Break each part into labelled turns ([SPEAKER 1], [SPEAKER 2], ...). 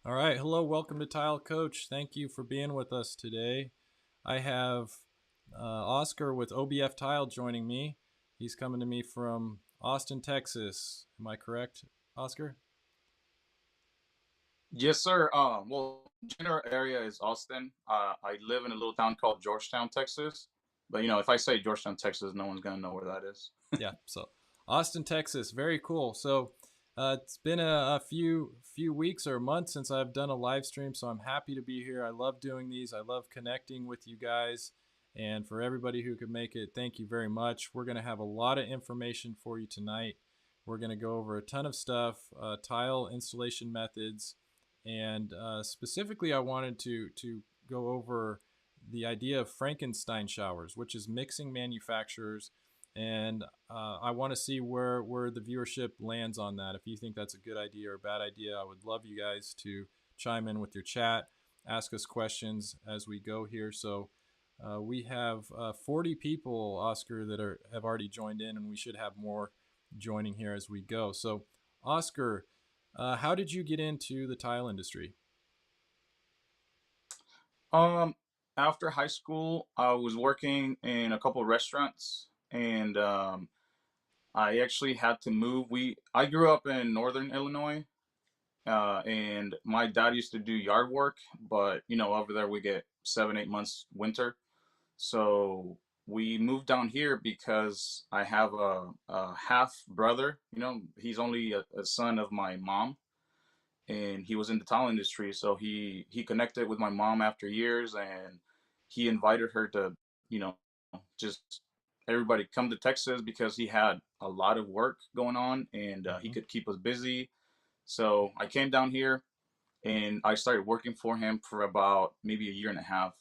[SPEAKER 1] All right. Hello. Welcome to Tile Coach. Thank you for being with us today. I have Oscar with OBF Tile joining me. He's coming to me from Austin, Texas. Am I correct, Oscar?
[SPEAKER 2] Yes, sir. Well, general area is Austin. I live in a little town called Georgetown, Texas. But if I say Georgetown, Texas, no one's gonna know where that is.
[SPEAKER 1] Yeah. So, Austin, Texas. Very cool. So, it's been a few weeks or months since I've done a live stream, so I'm happy to be here. I love doing these. I love connecting with you guys. And for everybody who could make it, thank you very much. We're going to have a lot of information for you tonight. We're going to go over a ton of stuff, tile installation methods, and specifically, I wanted to go over the idea of Frankenstein showers, which is mixing manufacturers, and I want to see where the viewership lands on that. If you think that's a good idea or a bad idea, I would love you guys to chime in with your chat, ask us questions as we go here. So we have 40 people, Oscar, that have already joined in, and we should have more joining here as we go. So, Oscar, how did you get into the tile industry?
[SPEAKER 2] Um, After high school, I was working in a couple of restaurants, and I actually had to move. I grew up in northern Illinois, and my dad used to do yard work, but over there we get 7, 8 months winter. So we moved down here because I have a half brother. He's only a son of my mom, and he was in the tile industry. So he connected with my mom after years, and he invited her to, you know, just everybody come to Texas because he had a lot of work going on, and he
[SPEAKER 1] Mm-hmm.
[SPEAKER 2] could keep us busy. So I came down here and I started working for him for about maybe a year and a half.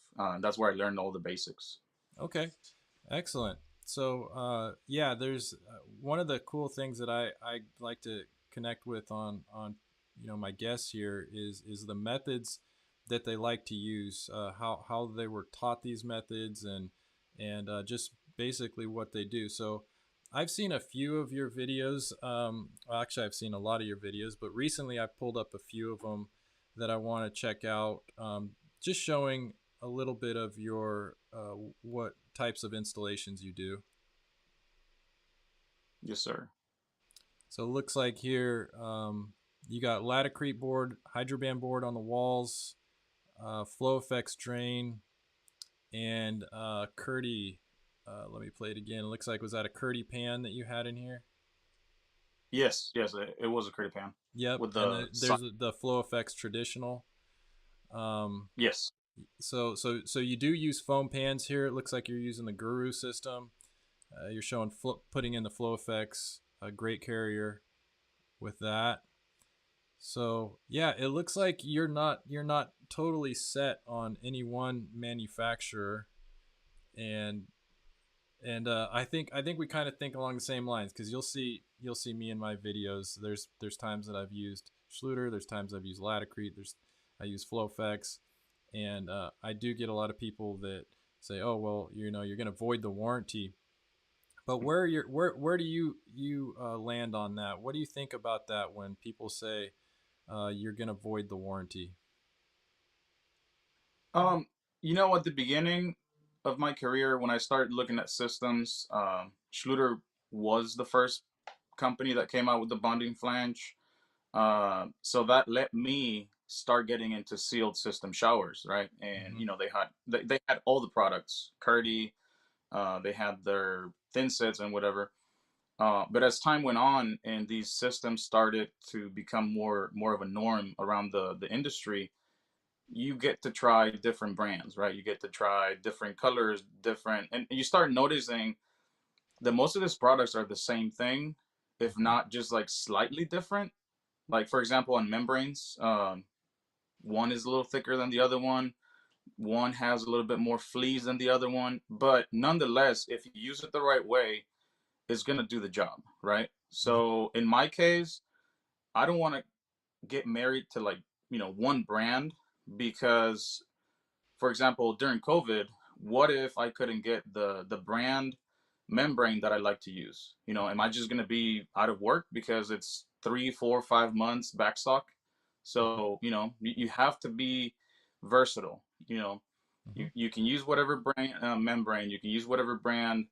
[SPEAKER 2] That's where I learned all the basics.
[SPEAKER 1] Okay, excellent. So, yeah, there's one of the cool things that I like to connect with on my guests here is the methods that they like to use, how they were taught these methods, and just basically what they do. So, I've seen a few of your videos. Well, actually, I've seen a lot of your videos, but recently I pulled up a few of them that I want to check out. Just showing a little bit of your what types of installations you do.
[SPEAKER 2] Yes, sir.
[SPEAKER 1] So it looks like here you got Latticrete board, Hydroban board on the walls, flow effects drain, and Curdy. Let me play it again. It looks like, was that a Curdy pan that you had in here?
[SPEAKER 2] Yes, yes, it was a critter pan
[SPEAKER 1] Yep.
[SPEAKER 2] with
[SPEAKER 1] And
[SPEAKER 2] the
[SPEAKER 1] there's the flow effects traditional. Um,
[SPEAKER 2] yes.
[SPEAKER 1] so you do use foam pans here. It looks like you're using the Guru system. You're showing putting in the flow effects, a great carrier with that. So yeah, it looks like you're not totally set on any one manufacturer, and I think we kind of think along the same lines, because you'll see me in my videos. There's times that I've used Schluter. There's times I've used Latticrete. I use Flowfex, and I do get a lot of people that say, oh well, you're going to void the warranty. But where do you land on that? What do you think about that when people say you're going to void the warranty?
[SPEAKER 2] Um, at the beginning of my career, when I started looking at systems, Schluter was the first company that came out with the bonding flange. So that let me start getting into sealed system showers, right? And
[SPEAKER 1] Hmm.
[SPEAKER 2] they had all the products, Curdy, they had their thin sets and whatever. But as time went on and these systems started to become more of a norm around the industry, you get to try different brands, right? You get to try different colors, different, and you start noticing that most of these products are the same thing, if
[SPEAKER 1] Hmm.
[SPEAKER 2] not just like slightly different. Like for example, on membranes, one is a little thicker than the other one. One has a little bit more fleas than the other one, but nonetheless, if you use it the right way, it's gonna do the job, right?
[SPEAKER 1] Hmm.
[SPEAKER 2] So in my case, I don't want to get married to like one brand because, for example, during COVID, what if I couldn't get the brand membrane that I like to use? Am I just gonna be out of work because it's 3, 4, 5 months backstock? So, you know, you have to be versatile. You know,
[SPEAKER 1] Mm-hmm.
[SPEAKER 2] you can use whatever brand membrane, you can use whatever brand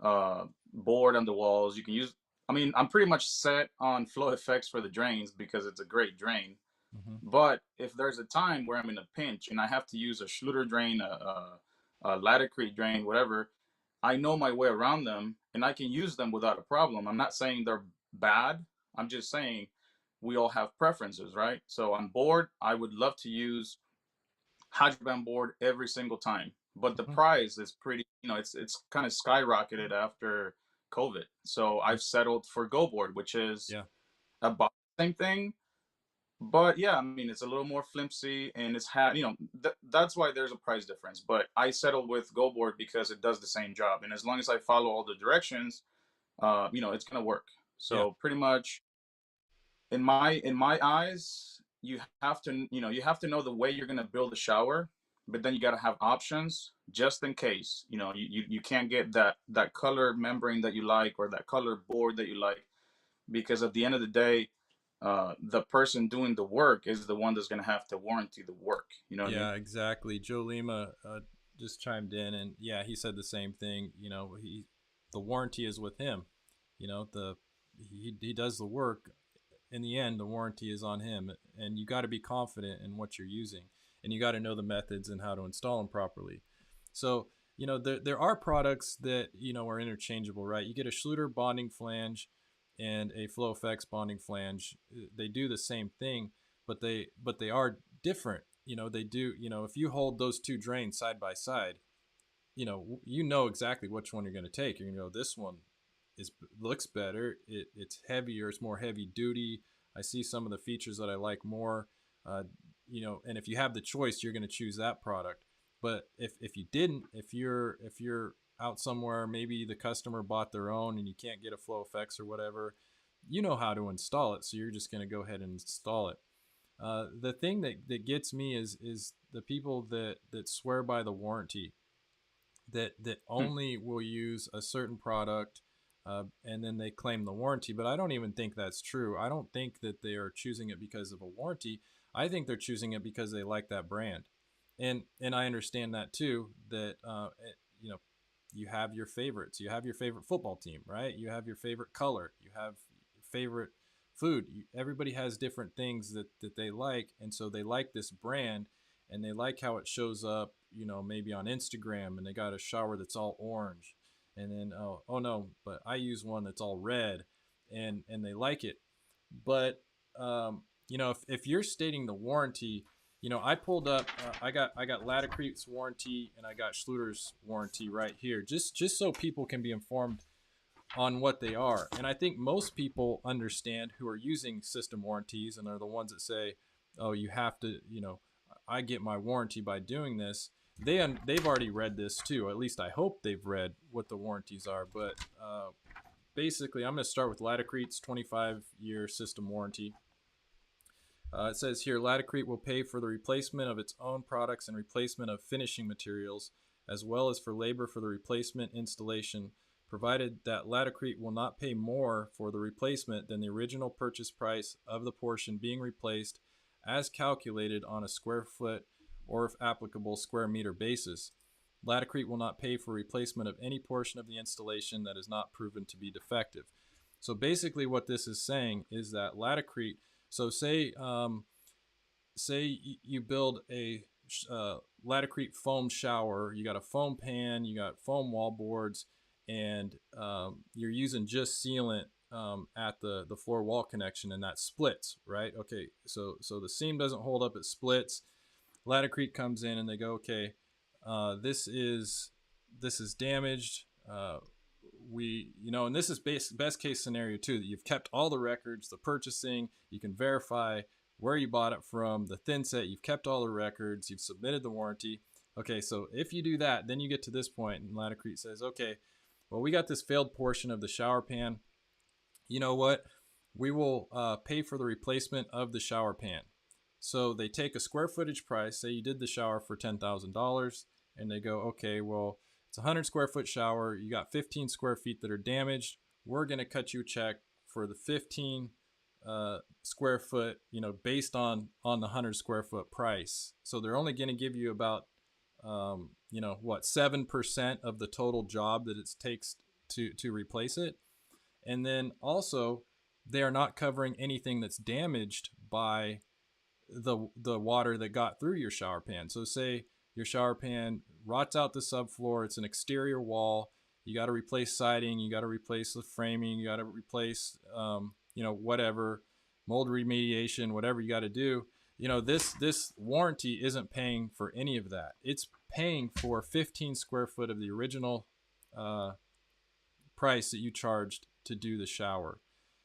[SPEAKER 2] uh, board on the walls. You can use, I mean, I'm pretty much set on flow effects for the drains because it's a great drain.
[SPEAKER 1] Mm-hmm.
[SPEAKER 2] But if there's a time where I'm in a pinch and I have to use a Schluter drain, a Latticrete drain, whatever, I know my way around them and I can use them without a problem. I'm not saying they're bad. I'm just saying we all have preferences, right? So on board, I would love to use Hydroban board every single time, but the
[SPEAKER 1] Mm-hmm.
[SPEAKER 2] price is pretty. You know, it's kind of skyrocketed after COVID. So I've settled for Go board, which is
[SPEAKER 1] Yeah.
[SPEAKER 2] about the same thing, but yeah, I mean, it's a little more flimsy and it's had, you know, that's why there's a price difference. But I settled with Go board because it does the same job, and as long as I follow all the directions, you know, it's gonna work.
[SPEAKER 1] Yeah.
[SPEAKER 2] So pretty much, in my eyes, you have to, you know, you have to know the way you're gonna build a shower, but then you got to have options just in case. You know, you can't get that color membrane that you like or that color board that you like, because at the end of the day, the person doing the work is the one that's going to have to warranty the work. You know what I mean?
[SPEAKER 1] Yeah, exactly. Joe Lima just chimed in, and yeah, he said the same thing. You know, the warranty is with him. You know, he does the work. In the end, the warranty is on him, and you got to be confident in what you're using, and you got to know the methods and how to install them properly. So, you know, there are products that are interchangeable, right? You get a Schluter bonding flange and a Flow Effects bonding flange. They do the same thing, but they are different. They do. If you hold those two drains side by side, you know exactly which one you're going to take. You're going to go, this one is looks better. It's heavier. It's more heavy duty. I see some of the features that I like more. And if you have the choice, you're going to choose that product. But if you didn't, if you're out somewhere, maybe the customer bought their own and you can't get a Flow Effects or whatever, you know how to install it, so you're just going to go ahead and install it. The thing that gets me is the people that swear by the warranty, that
[SPEAKER 2] Hmm.
[SPEAKER 1] only will use a certain product, and then they claim the warranty. But I don't even think that's true. I don't think that they are choosing it because of a warranty. I think they're choosing it because they like that brand, and I understand that too. That you know, you have your favorites. You have your favorite football team, right? You have your favorite color. You have your favorite food. Everybody has different things that they like, and so they like this brand, and they like how it shows up, maybe on Instagram, and they got a shower that's all orange, and then oh no, but I use one that's all red, and they like it. But if you're stating the warranty, I pulled up, I got Latticrete's warranty and I got Schluter's warranty right here, just so people can be informed on what they are. And I think most people understand who are using system warranties and are the ones that say, "Oh, you have to, I get my warranty by doing this." They've already read this too. At least I hope they've read what the warranties are. But basically, I'm going to start with Latticrete's 25-year system warranty. It says here, Latticrete will pay for the replacement of its own products and replacement of finishing materials, as well as for labor for the replacement installation, provided that Latticrete will not pay more for the replacement than the original purchase price of the portion being replaced, as calculated on a square foot or, if applicable, square meter basis. Latticrete will not pay for replacement of any portion of the installation that is not proven to be defective. So basically, what this is saying is that Latticrete. So say you build a Latticrete foam shower. You got a foam pan, you got foam wall boards, and you're using just sealant at the floor wall connection, and that splits, right? Okay, so the seam doesn't hold up, it splits. Latticrete comes in and they go, okay, this is damaged. And this is best case scenario too, that you've kept all the records, the purchasing, you can verify where you bought it from, the thin set, you've kept all the records, you've submitted the warranty. Okay, so if you do that, then you get to this point, and Latticrete says, okay, well, we got this failed portion of the shower pan. You know what? We will pay for the replacement of the shower pan. So they take a square footage price. Say you did the shower for $10,000, and they go, okay, well, it's a 100 square foot shower. You got 15 square feet that are damaged. We're going to cut you a check for the 15 square foot, based on the 100 square foot price. So they're only going to give you about, what, 7% of the total job that it takes to replace it. And then also, they are not covering anything that's damaged by the water that got through your shower pan. So say your shower pan rots out the subfloor, it's an exterior wall, you got to replace siding, you got to replace the framing, you got to replace whatever, mold remediation, whatever you got to do. This warranty isn't paying for any of that. It's paying for 15 square foot of the original uh, price that you charged to do the shower.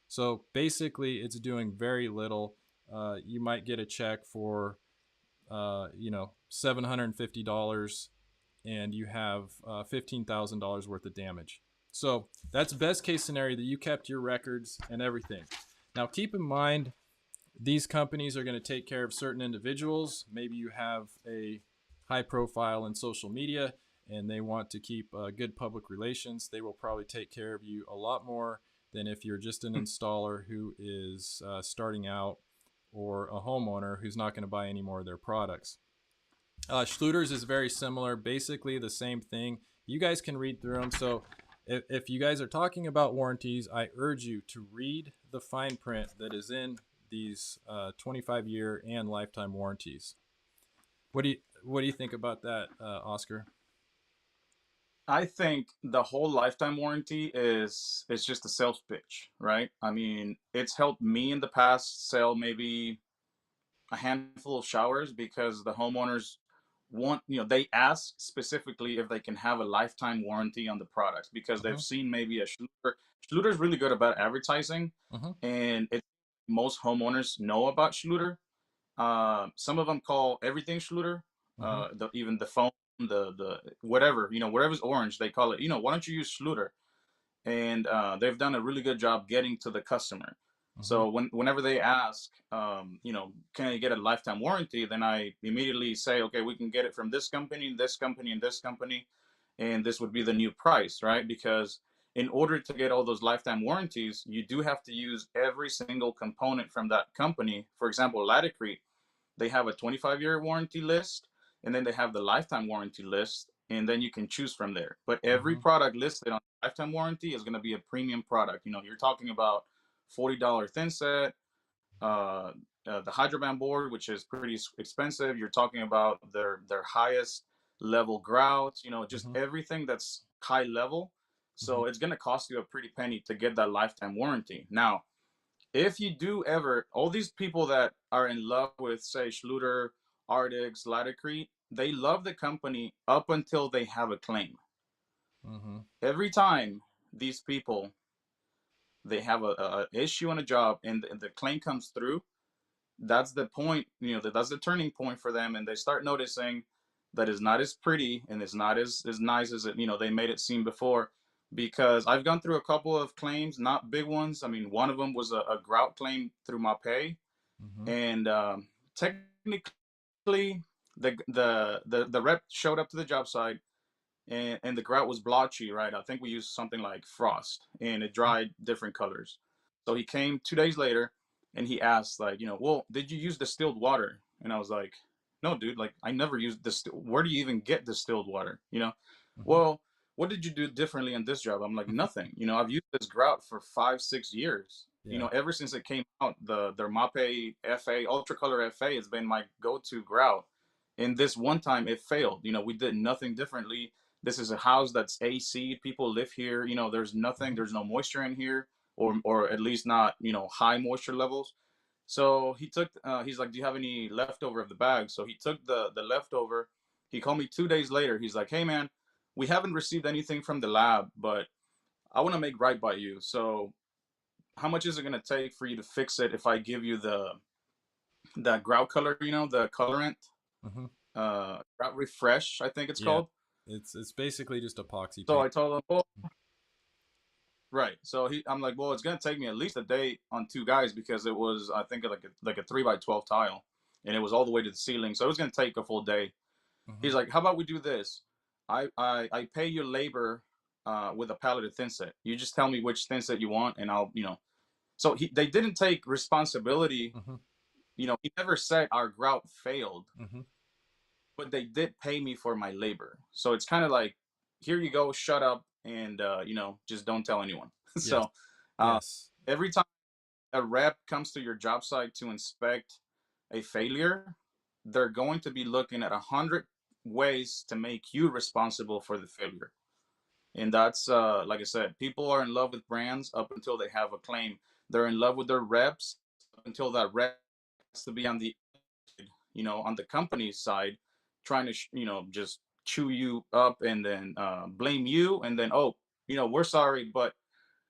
[SPEAKER 1] So basically, it's doing very little. You might get a check for, $750, and you have $15,000 worth of damage. So that's best case scenario, that you kept your records and everything. Now, keep in mind, these companies are going to take care of certain individuals. Maybe you have a high profile in social media and they want to keep good public relations. They will probably take care of you a lot more than if you're just an installer who is starting out, or a homeowner who's not going to buy any more of their products. Schluter's is very similar, basically the same thing. You guys can read through them. So if you guys are talking about warranties, I urge you to read the fine print that is in these 25-year and lifetime warranties. What do you think about that, Oscar?
[SPEAKER 2] I think the whole lifetime warranty is just a sales pitch, right? I mean, it's helped me in the past sell maybe a handful of showers because the homeowners want, they ask specifically if they can have a lifetime warranty on the products because they've
[SPEAKER 1] Mm-hmm.
[SPEAKER 2] seen maybe a Schluter. Schluter's really good about advertising,
[SPEAKER 1] Mm-hmm.
[SPEAKER 2] and most homeowners know about Schluter. Some of them call everything Schluter,
[SPEAKER 1] Mm-hmm.
[SPEAKER 2] even the phone, the whatever, whatever's orange, they call it. Why don't you use Schluter? And they've done a really good job getting to the customer.
[SPEAKER 1] Mm-hmm.
[SPEAKER 2] So whenever they ask, can I get a lifetime warranty? Then I immediately say, okay, we can get it from this company, this company, and this company, and this would be the new price, right? Because in order to get all those lifetime warranties, you do have to use every single component from that company. For example, Laticrete, they have a 25-year warranty list, and then they have the lifetime warranty list, and then you can choose from there. But every
[SPEAKER 1] Mm-hmm.
[SPEAKER 2] product listed on lifetime warranty is going to be a premium product. You're talking about $40 thin set, the Hydroban board, which is pretty expensive. You're talking about their highest level grouts. Just
[SPEAKER 1] Mm-hmm.
[SPEAKER 2] everything that's high level.
[SPEAKER 1] Mm-hmm.
[SPEAKER 2] So it's going to cost you a pretty penny to get that lifetime warranty. Now, if you do ever, all these people that are in love with, say, Schluter, Ardix, Laticrete, they love the company up until they have a claim.
[SPEAKER 1] Mm-hmm.
[SPEAKER 2] Every time these people, they have a issue on a job and the claim comes through, that's the point, that's the turning point for them, and they start noticing that it's not as pretty and it's not as nice as they made it seem before. Because I've gone through a couple of claims, not big ones. I mean, one of them was a grout claim through my pay,
[SPEAKER 1] Mm-hmm.
[SPEAKER 2] and technically the rep showed up to the job site, and the grout was blotchy, right? I think we used something like frost, and it dried different colors. So he came 2 days later, and he asked, like, well, did you use distilled water? And I was like, no, dude, like, I never used this. Where do you even get distilled water?
[SPEAKER 1] Mm-hmm.
[SPEAKER 2] Well, what did you do differently on this job? I'm like, nothing. I've used this grout for 5, 6 years.
[SPEAKER 1] Yeah.
[SPEAKER 2] Ever since it came out, their Mape FA Ultra Color FA has been my go-to grout. And this one time it failed. We did nothing differently. This is a house that's AC. People live here. There's nothing.
[SPEAKER 1] Mm-hmm.
[SPEAKER 2] There's no moisture in here, or at least not high moisture levels. So he took. He's like, "Do you have any leftover of the bag?" So he took the leftover. He called me 2 days later. He's like, "Hey man, we haven't received anything from the lab, but I want to make right by you. So how much is it gonna take for you to fix it if I give you the grout color? The colorant,
[SPEAKER 1] Mm-hmm.
[SPEAKER 2] grout refresh, I think it's
[SPEAKER 1] Yeah.
[SPEAKER 2] called."
[SPEAKER 1] It's basically just epoxy
[SPEAKER 2] So
[SPEAKER 1] paint.
[SPEAKER 2] I told him, well, right. So I'm like, well, it's gonna take me at least a day on two guys because it was, I think, like a 3 by 12 tile, and it was all the way to the ceiling. So it was gonna take a full day.
[SPEAKER 1] Mm-hmm.
[SPEAKER 2] He's like, how about we do this? I pay your labor with a pallet of thin set. You just tell me which thin set you want, and I'll. So they didn't take responsibility.
[SPEAKER 1] Hmm.
[SPEAKER 2] He never said our grout failed,
[SPEAKER 1] Hmm.
[SPEAKER 2] but they did pay me for my labor. So it's kind of like, here you go, shut up, and just don't tell anyone.
[SPEAKER 1] Yes.
[SPEAKER 2] So uh,
[SPEAKER 1] Yes.
[SPEAKER 2] every time a rep comes to your job site to inspect a failure, they're going to be looking at 100 ways to make you responsible for the failure. And that's like I said, people are in love with brands up until they have a claim. They're in love with their reps up until that rep has to be on the company side, trying to just chew you up and then blame you, and then, oh, we're sorry, but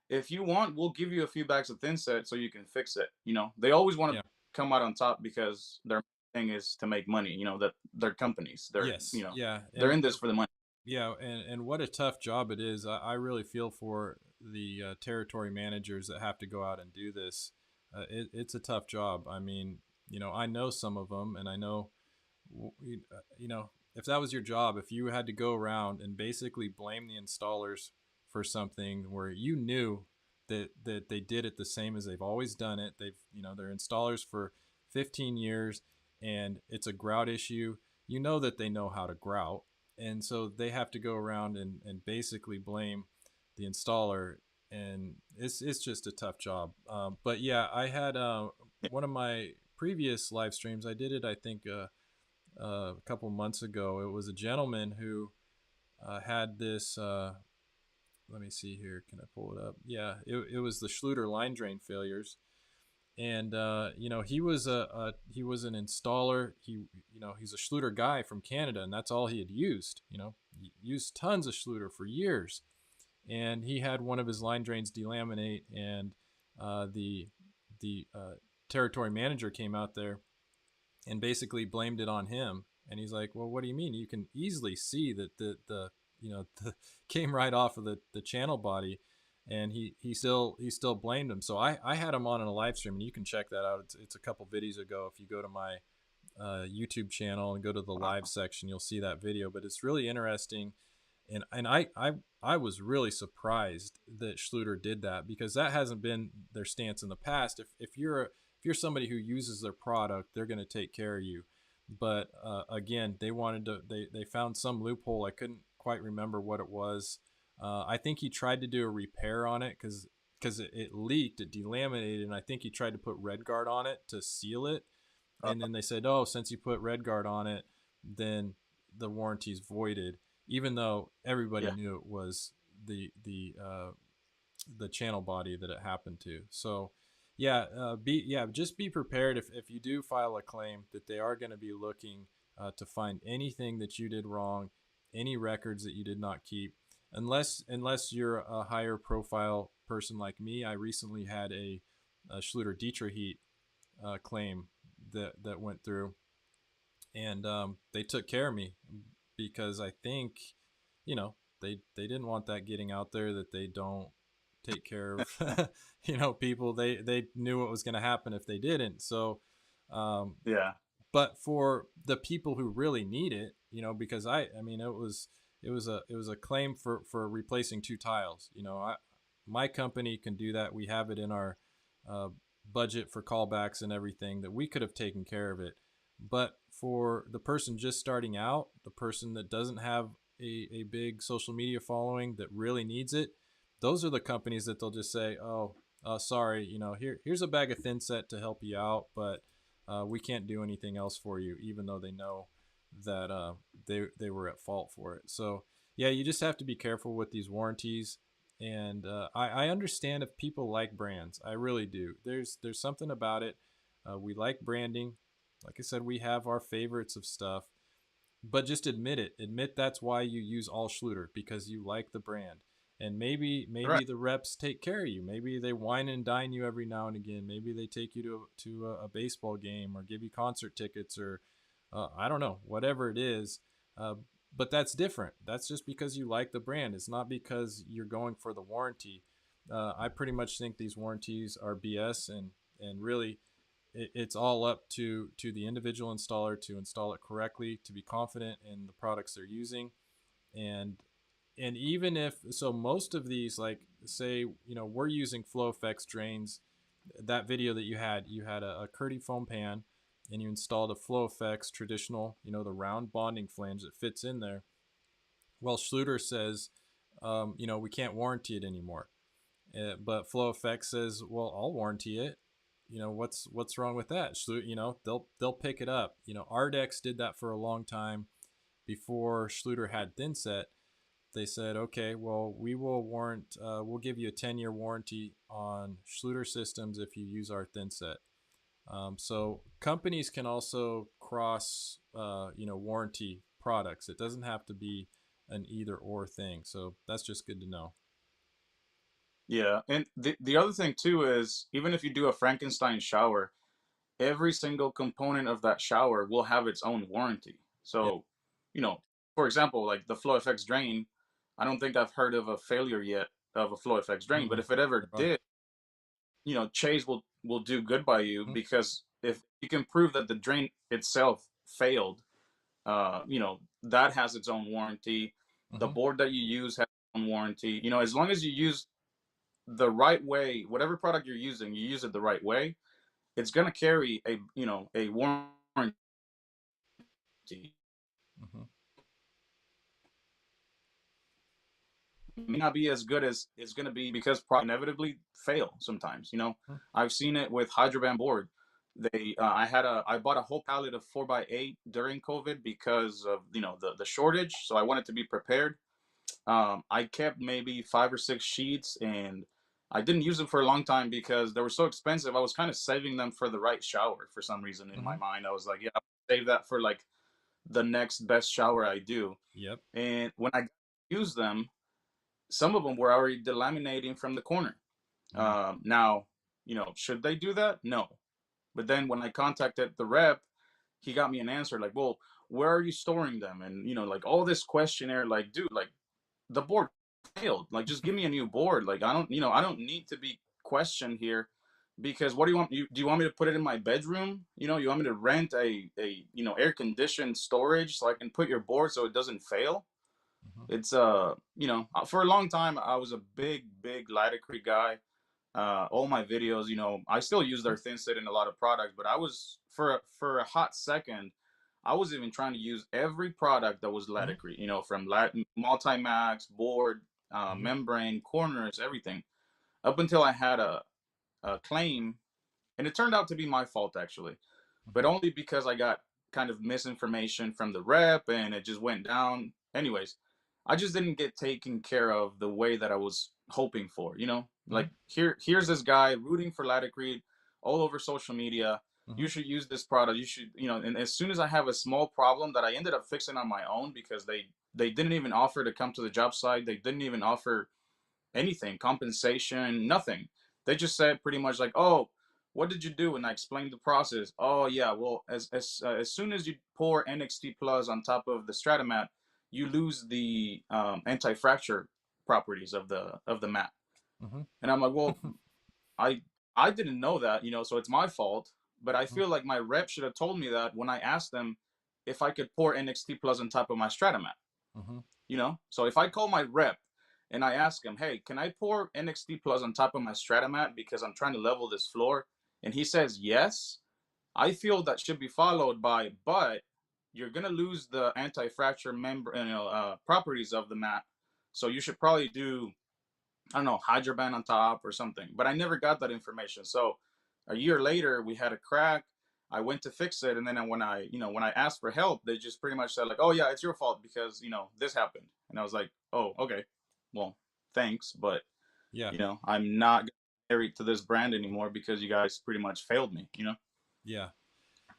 [SPEAKER 2] if you want, we'll give you a few bags of thin set so you can fix it. They always want to
[SPEAKER 1] Yeah.
[SPEAKER 2] come out on top because their thing is to make money. That their companies,
[SPEAKER 1] Yes. Yeah.
[SPEAKER 2] they're in this for the money.
[SPEAKER 1] Yeah, and what a tough job it is. I really feel for the territory managers that have to go out and do this. It's a tough job. I mean, I know some of them, and I know, if that was your job, if you had to go around and basically blame the installers for something where you knew that they did it the same as they've always done it. They're installers for 15 years, and it's a grout issue. You know that they know how to grout, and so they have to go around and basically blame the installer, and it's just a tough job. But yeah, I had one of my previous live streams. I did it, I think, a couple months ago. It was a gentleman who had this. Let me see here. Can I pull it up? Yeah, it was the Schluter line drain failures, and he was an installer. He's a Schluter guy from Canada, and that's all he had used. He used tons of Schluter for years, and he had one of his line drains delaminate, and the territory manager came out there and basically blamed it on him. And he's like, "Well, what do you mean? You can easily see that the came right off of the channel body." And he still blamed him. So I had him on in a live stream, and you can check that out. It's a couple videos ago. If you go to my YouTube channel and go to the live section, you'll see that video. But it's really interesting, and I was really surprised that Schluter did that, because that hasn't been their stance in the past. If you're somebody who uses their product, they're going to take care of you. But again, they found some loophole. I couldn't quite remember what it was. I think he tried to do a repair on it because it leaked, it delaminated, and I think he tried to put Red Guard on it to seal it.
[SPEAKER 2] Uh,
[SPEAKER 1] And then they said, "Oh, since you put Red Guard on it, then the warranty's voided," even though everybody
[SPEAKER 2] yeah,
[SPEAKER 1] knew it was the channel body that it happened to. So just be prepared if you do file a claim, that they are going to be looking to find anything that you did wrong, any records that you did not keep, unless you're a higher profile person like me. I recently had a Schluter Dietrich heat claim that went through, and they took care of me, because I think, they didn't want that getting out there, that they don't take care of people. They knew what was going to happen if they didn't. So um,
[SPEAKER 2] yeah,
[SPEAKER 1] but for the people who really need it, because I mean, it was a claim for replacing two tiles. My company can do that. We have it in our uh, budget for callbacks and everything, that we could have taken care of it. But for the person just starting out, the person that doesn't have a big social media following, that really needs it, those are the companies that they'll just say, "Oh, sorry, here's a bag of thin set to help you out, but we can't do anything else for you," even though they know that they were at fault for it. So yeah, you just have to be careful with these warranties. And I understand if people like brands. I really do. There's something about it. We like branding. Like I said, we have our favorites of stuff, but just admit it. Admit that's why you use all Schluter, because you like the brand. And maybe
[SPEAKER 2] right.
[SPEAKER 1] the reps take care of you. Maybe they wine and dine you every now and again. Maybe they take you to a baseball game, or give you concert tickets, or I don't know, whatever it is. Uh, but that's different. That's just because you like the brand. It's not because you're going for the warranty. I pretty much think these warranties are BS, and really it's all up to the individual installer to install it correctly, to be confident in the products they're using. And and even if so, most of these, like, say, we're using flow effects drains that video that you had a Curdy foam pan, and you installed a Flow Effects traditional, the round bonding flange that fits in there. Well, Schluter says, we can't warranty it anymore. But Flow Effects says, well, I'll warranty it. What's wrong with that? They'll pick it up. Ardex did that for a long time before Schluter had thinset. They said, okay, well, we'll give you a 10-year warranty on Schluter systems if you use our thinset. So companies can also cross, warranty products. It doesn't have to be an either or thing. So that's just good to know.
[SPEAKER 2] Yeah, and the other thing too is even if you do a Frankenstein shower, every single component of that shower will have its own warranty.
[SPEAKER 1] Yeah.
[SPEAKER 2] So, you know, for example, like the Flow FX drain, I don't think I've heard of a failure yet of a Flow FX drain, but
[SPEAKER 1] Mm-mm.
[SPEAKER 2] if it ever did, Chase will do good by you
[SPEAKER 1] Mm-hmm.
[SPEAKER 2] because if you can prove that the drain itself failed, that has its own warranty. The
[SPEAKER 1] Mm-hmm.
[SPEAKER 2] board that you use has its own warranty. As long as you use the right way, whatever product you're using, you use it the right way, it's going to carry a warranty.
[SPEAKER 1] Mm-hmm.
[SPEAKER 2] It may not be as good as it's going to be because products inevitably fail sometimes. I've seen it with Hydroban board. I bought a whole pallet of 4x8 during COVID because of the shortage, so I wanted to be prepared. I kept maybe 5 or 6 sheets, and I didn't use them for a long time because they were so expensive. I was kind of saving them for the right shower for some reason in
[SPEAKER 1] Mm-hmm.
[SPEAKER 2] my mind. I was like, yeah, I'll save that for like the next best shower I do.
[SPEAKER 1] Yep.
[SPEAKER 2] And when I used them, some of them were already delaminating from the corner.
[SPEAKER 1] Mm-hmm.
[SPEAKER 2] Now, should they do that? No. But then when I contacted the rep, he got me an answer like, well, where are you storing them? And, like all this questionnaire, like, dude, like the board failed. Like, just give me a new board. Like, I don't need to be questioned here because what do you want? Do you want me to put it in my bedroom? You want me to rent a air conditioned storage so I can put your board so it doesn't fail?
[SPEAKER 1] Mm-hmm.
[SPEAKER 2] It's for a long time I was a big Lighticrete guy. All my videos, I still use their thin set in a lot of products, but I was for a hot second, I was even trying to use every product that was
[SPEAKER 1] Mm-hmm.
[SPEAKER 2] Lighticrete, from Multimax, board,
[SPEAKER 1] Mm-hmm.
[SPEAKER 2] membrane, corners, everything, up until I had a claim, and it turned out to be my fault actually, but
[SPEAKER 1] Mm-hmm.
[SPEAKER 2] only because I got kind of misinformation from the rep and it just went down. Anyways, I just didn't get taken care of the way that I was hoping for.
[SPEAKER 1] Mm-hmm.
[SPEAKER 2] Like here's this guy rooting for Latticrete all over social media.
[SPEAKER 1] Mm-hmm.
[SPEAKER 2] You should use this product. You should, and as soon as I have a small problem that I ended up fixing on my own because they didn't even offer to come to the job site. They didn't even offer anything, compensation, nothing. They just said pretty much like, "Oh, what did you do?" And I explained the process. Oh yeah, well, as soon as you pour NXT Plus on top of the Stratamat, you lose the anti-fracture properties of the mat.
[SPEAKER 1] Mm-hmm.
[SPEAKER 2] And I'm like, well, I I didn't know that, so it's my fault. But I feel like my rep should have told me that when I asked them if I could pour NXT Plus on top of my Stratamat.
[SPEAKER 1] Mm-hmm.
[SPEAKER 2] So if I call my rep and I ask him, hey, can I pour NXT Plus on top of my Stratamat because I'm trying to level this floor? And he says yes, I feel that should be followed by, but you're gonna lose the anti-fracture properties of the mat. So you should probably do, I don't know, Hydroban on top or something. But I never got that information. So a year later, we had a crack. I went to fix it, and then when I asked for help, they just pretty much said like, "Oh yeah, it's your fault because this happened." And I was like, "Oh, okay, well, thanks, but
[SPEAKER 1] Yeah.
[SPEAKER 2] I'm not married to this brand anymore because you guys pretty much failed me."
[SPEAKER 1] Yeah.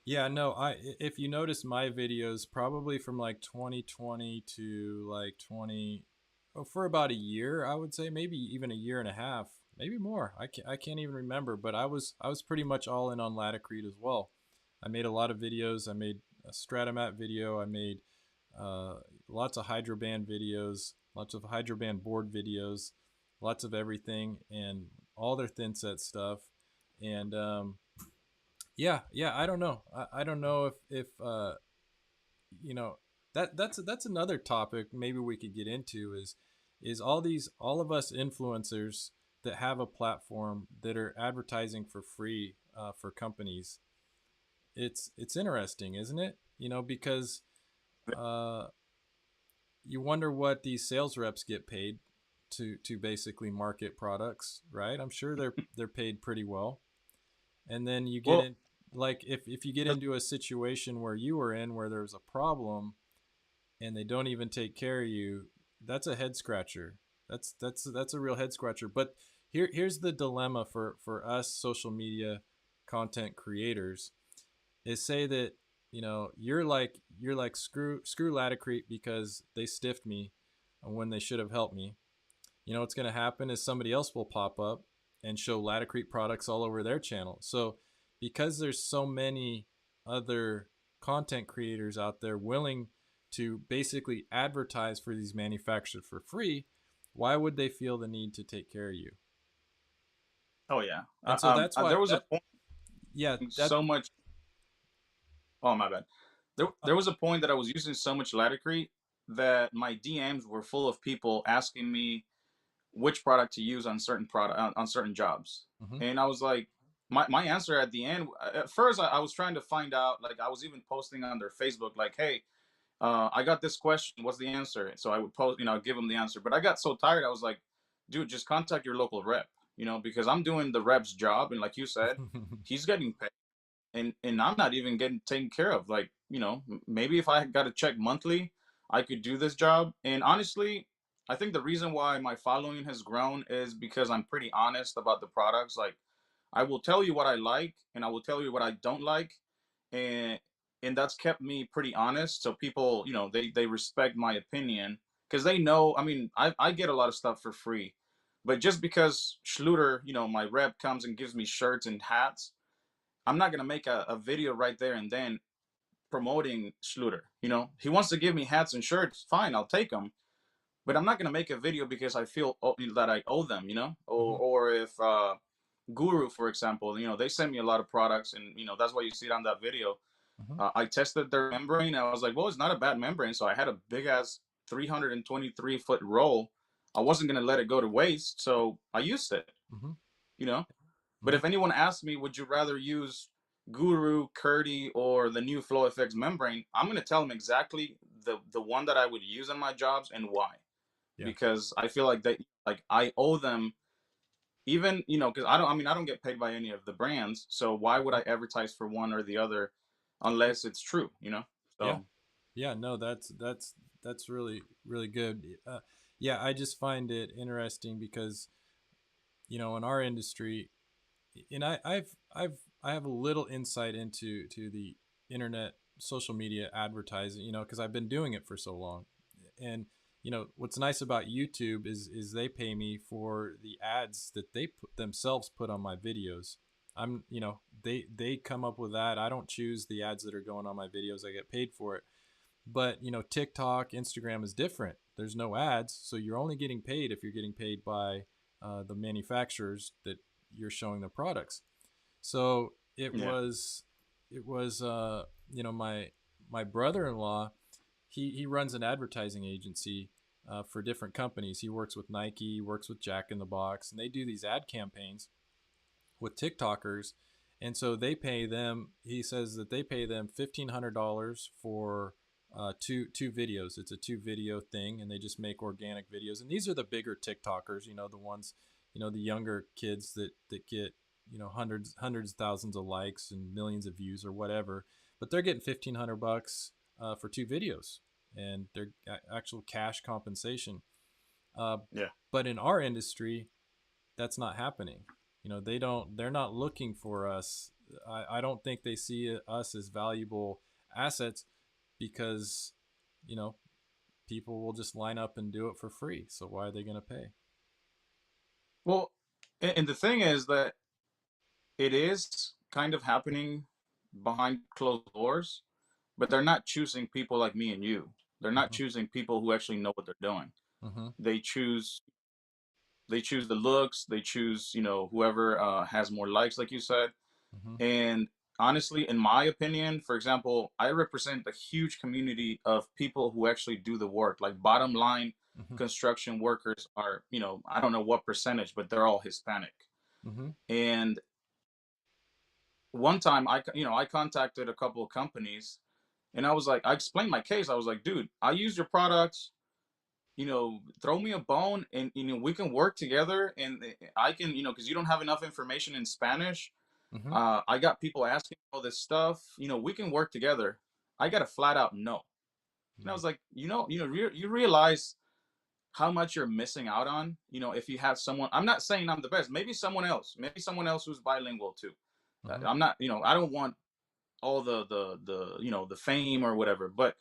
[SPEAKER 1] Yeah, no, if you notice my videos probably from like 2020 to like 20, oh, for about a year, I would say maybe even a year and a half, maybe more. I can't even remember, but I was pretty much all in on Latticrete as well. I made a lot of videos. I made a Stratomat video. I made uh, lots of Hydroband videos, lots of Hydroband board videos, lots of everything, and all their thin set stuff. And yeah, yeah, I don't know. I don't know if you know that's another topic maybe we could get into is all of us influencers. that have a platform that are advertising for free for companies. It's interesting, isn't it? Because uh, you wonder what these sales reps get paid to basically market products, right? I'm sure they're paid pretty well. And then you get
[SPEAKER 2] Well,
[SPEAKER 1] in, like, if you get
[SPEAKER 2] the-
[SPEAKER 1] into a situation where you were in, where there's a problem and they don't even take care of you, that's a head scratcher. That's a real head scratcher. But here's the dilemma for us social media content creators, is say that you're like screw Latacrete because they stiffed me when they should have helped me. What's going to happen is somebody else will pop up and show Latacrete products all over their channel. So because there's so many other content creators out there willing to basically advertise for these manufacturers for free, why would they feel the need to take care of you?
[SPEAKER 2] oh yeah,
[SPEAKER 1] And so that's why
[SPEAKER 2] there was a
[SPEAKER 1] that
[SPEAKER 2] point
[SPEAKER 1] yeah that
[SPEAKER 2] so much. Oh my bad.
[SPEAKER 1] uh,
[SPEAKER 2] There was a point that I was using so much Latacrete that my DMs were full of people asking me which product to use on certain product on certain jobs,
[SPEAKER 1] mhm.
[SPEAKER 2] and I was like, my answer at the end. At first, I was trying to find out. Like I was even posting on their Facebook, like, hey, I got this question. What's the answer? So I would post, give them the answer. But I got so tired. I was like, dude, just contact your local rep, because I'm doing the rep's job, and like you said, he's getting paid, and I'm not even getting taken care of. Like, maybe if I got a check monthly, I could do this job. And honestly, I think the reason why my following has grown is because I'm pretty honest about the products. Like, I will tell you what I like, and I will tell you what I don't like, and that's kept me pretty honest. So people, they respect my opinion because they know. I mean, I get a lot of stuff for free, but just because Schluter, my rep comes and gives me shirts and hats, I'm not gonna make a video right there and then promoting Schluter. He wants to give me hats and shirts, fine, I'll take them. But I'm not gonna make a video because I feel that I owe them. Or
[SPEAKER 1] Mhm,
[SPEAKER 2] if Guru, for example, they send me a lot of products, and that's why you see it on that video.
[SPEAKER 1] mhm,
[SPEAKER 2] I tested their membrane. I was like, well, it's not a bad membrane. So I had a big ass 323-foot roll. I wasn't gonna let it go to waste, so I used it.
[SPEAKER 1] mhm,
[SPEAKER 2] You know, but
[SPEAKER 1] mhm.
[SPEAKER 2] if anyone asks me, would you rather use Guru, Curdy, or the new FlowFX membrane, I'm going to tell them exactly the one that I would use in my jobs and why.
[SPEAKER 1] Yeah.
[SPEAKER 2] Because I feel like I owe them, even, because I don't get paid by any of the brands. So why would I advertise for one or the other unless it's true?
[SPEAKER 1] Yeah.
[SPEAKER 2] So
[SPEAKER 1] Yeah, no, that's really really good. Yeah, I just find it interesting because in our industry, and I have a little insight into the internet social media advertising, because I've been doing it for so long. And what's nice about YouTube is they pay me for the ads that they themselves put on my videos. They come up with that. I don't choose the ads that are going on my videos. I get paid for it. But TikTok, Instagram is different. There's no ads, so you're only getting paid if you're getting paid by the manufacturers that you're showing the products. So it
[SPEAKER 2] yeah,
[SPEAKER 1] was my brother-in-law. He runs an advertising agency for different companies. He works with Nike, works with Jack in the Box, and they do these ad campaigns with TikTokers. And so they pay them. He says that they pay them $1,500 for two videos. It's a two video thing, and they just make organic videos. And these are the bigger TikTokers. The ones, the younger kids that get hundreds of thousands of likes and millions of views or whatever. But they're getting $1,500 for two videos, and they're actual cash compensation. Uh,
[SPEAKER 2] yeah.
[SPEAKER 1] but in our industry, that's not happening. They're not looking for us. I don't think they see us as valuable assets because, you know, people will just line up and do it for free. So why are they going to pay?
[SPEAKER 2] Well, and the thing is that it is kind of happening behind closed doors, but they're not choosing people like me and you. They're not
[SPEAKER 1] Mm-hmm.
[SPEAKER 2] choosing people who actually know what they're doing.
[SPEAKER 1] Mm-hmm.
[SPEAKER 2] They choose they choose the looks, they choose, whoever has more likes, like you said.
[SPEAKER 1] Mm-hmm.
[SPEAKER 2] And honestly, in my opinion, for example, I represent a huge community of people who actually do the work. Like, bottom line,
[SPEAKER 1] Mhm.
[SPEAKER 2] construction workers are, I don't know what percentage, but they're all Hispanic.
[SPEAKER 1] Mhm.
[SPEAKER 2] And one time I contacted a couple of companies, and I was like, I explained my case. I was like, dude, I use your products, throw me a bone, and we can work together, and I can, because you don't have enough information in Spanish.
[SPEAKER 1] Mhm.
[SPEAKER 2] I got people asking all this stuff. We can work together. I got a flat out no. And I
[SPEAKER 1] Right.
[SPEAKER 2] was like, you realize how much you're missing out on, if you have someone. I'm not saying I'm the best. Maybe someone else who's bilingual too.
[SPEAKER 1] Mhm.
[SPEAKER 2] I'm not, I don't want all the the fame or whatever, but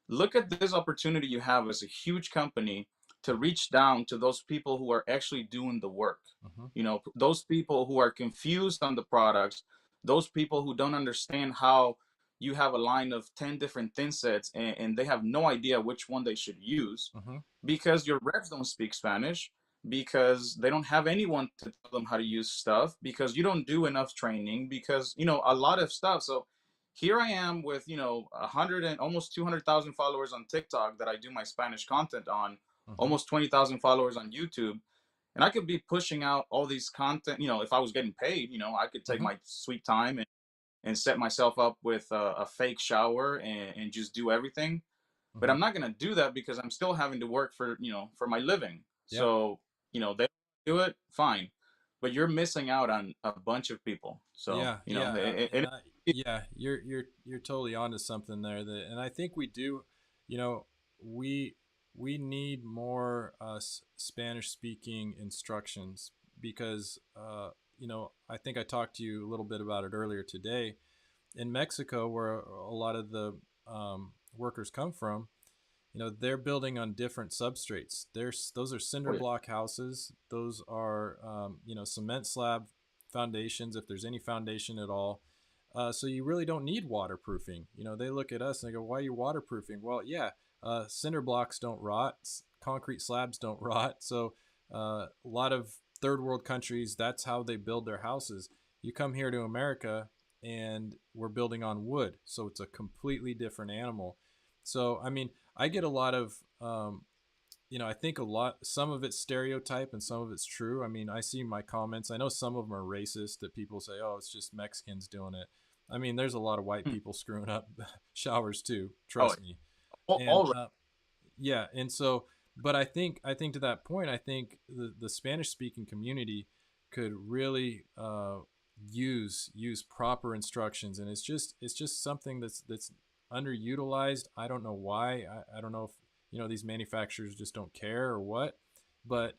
[SPEAKER 2] look at this opportunity you have as a huge company to reach down to those people who are actually doing the work.
[SPEAKER 1] Mhm.
[SPEAKER 2] Those people who are confused on the products, those people who don't understand how you have a line of 10 different thin sets, and they have no idea which one they should use
[SPEAKER 1] Mhm.
[SPEAKER 2] because your reps don't speak Spanish, because they don't have anyone to tell them how to use stuff, because you don't do enough training, because a lot of stuff. So here I am with 100 and almost 200,000 followers on TikTok that I do my Spanish content on,
[SPEAKER 1] Mhm.
[SPEAKER 2] almost 20,000 followers on YouTube, and I could be pushing out all these content. If I was getting paid, I could take
[SPEAKER 1] Mhm.
[SPEAKER 2] my sweet time and set myself up with a fake shower, and just do everything. But
[SPEAKER 1] Mhm.
[SPEAKER 2] I'm not going to do that because I'm still having to work for my living.
[SPEAKER 1] Yeah.
[SPEAKER 2] So they do it fine, but you're missing out on a bunch of people. So
[SPEAKER 1] Yeah, yeah,
[SPEAKER 2] and
[SPEAKER 1] and yeah, you're totally onto something there. That, and I think we do, you know, we we need more Spanish speaking instructions because I think I talked to you a little bit about it earlier today. In Mexico, where a lot of the workers come from, they're building on different substrates. Those are cinder
[SPEAKER 2] oh yeah,
[SPEAKER 1] block houses. Those are cement slab foundations, if there's any foundation at all. So you really don't need waterproofing. They look at us and they go, "Why are you waterproofing?" Well, yeah, cinder blocks don't rot, concrete slabs don't rot. So a lot of third world countries, that's how they build their houses. You come here to America, and we're building on wood, so it's a completely different animal. So I mean, I get a lot of I think some of it's stereotype and some of it's true. I mean, I see my comments. I know some of them are racist, that people say, "Oh, it's just Mexicans doing it." I mean, there's a lot of white
[SPEAKER 2] hmm.
[SPEAKER 1] people screwing up showers too.
[SPEAKER 2] Oh
[SPEAKER 1] Trust
[SPEAKER 2] yeah.
[SPEAKER 1] me. And
[SPEAKER 2] All right.
[SPEAKER 1] yeah, and so, but I think to that point, I think the Spanish speaking community could really use proper instructions, and it's just something that's underutilized. I don't know why. I don't know if these manufacturers just don't care or what, but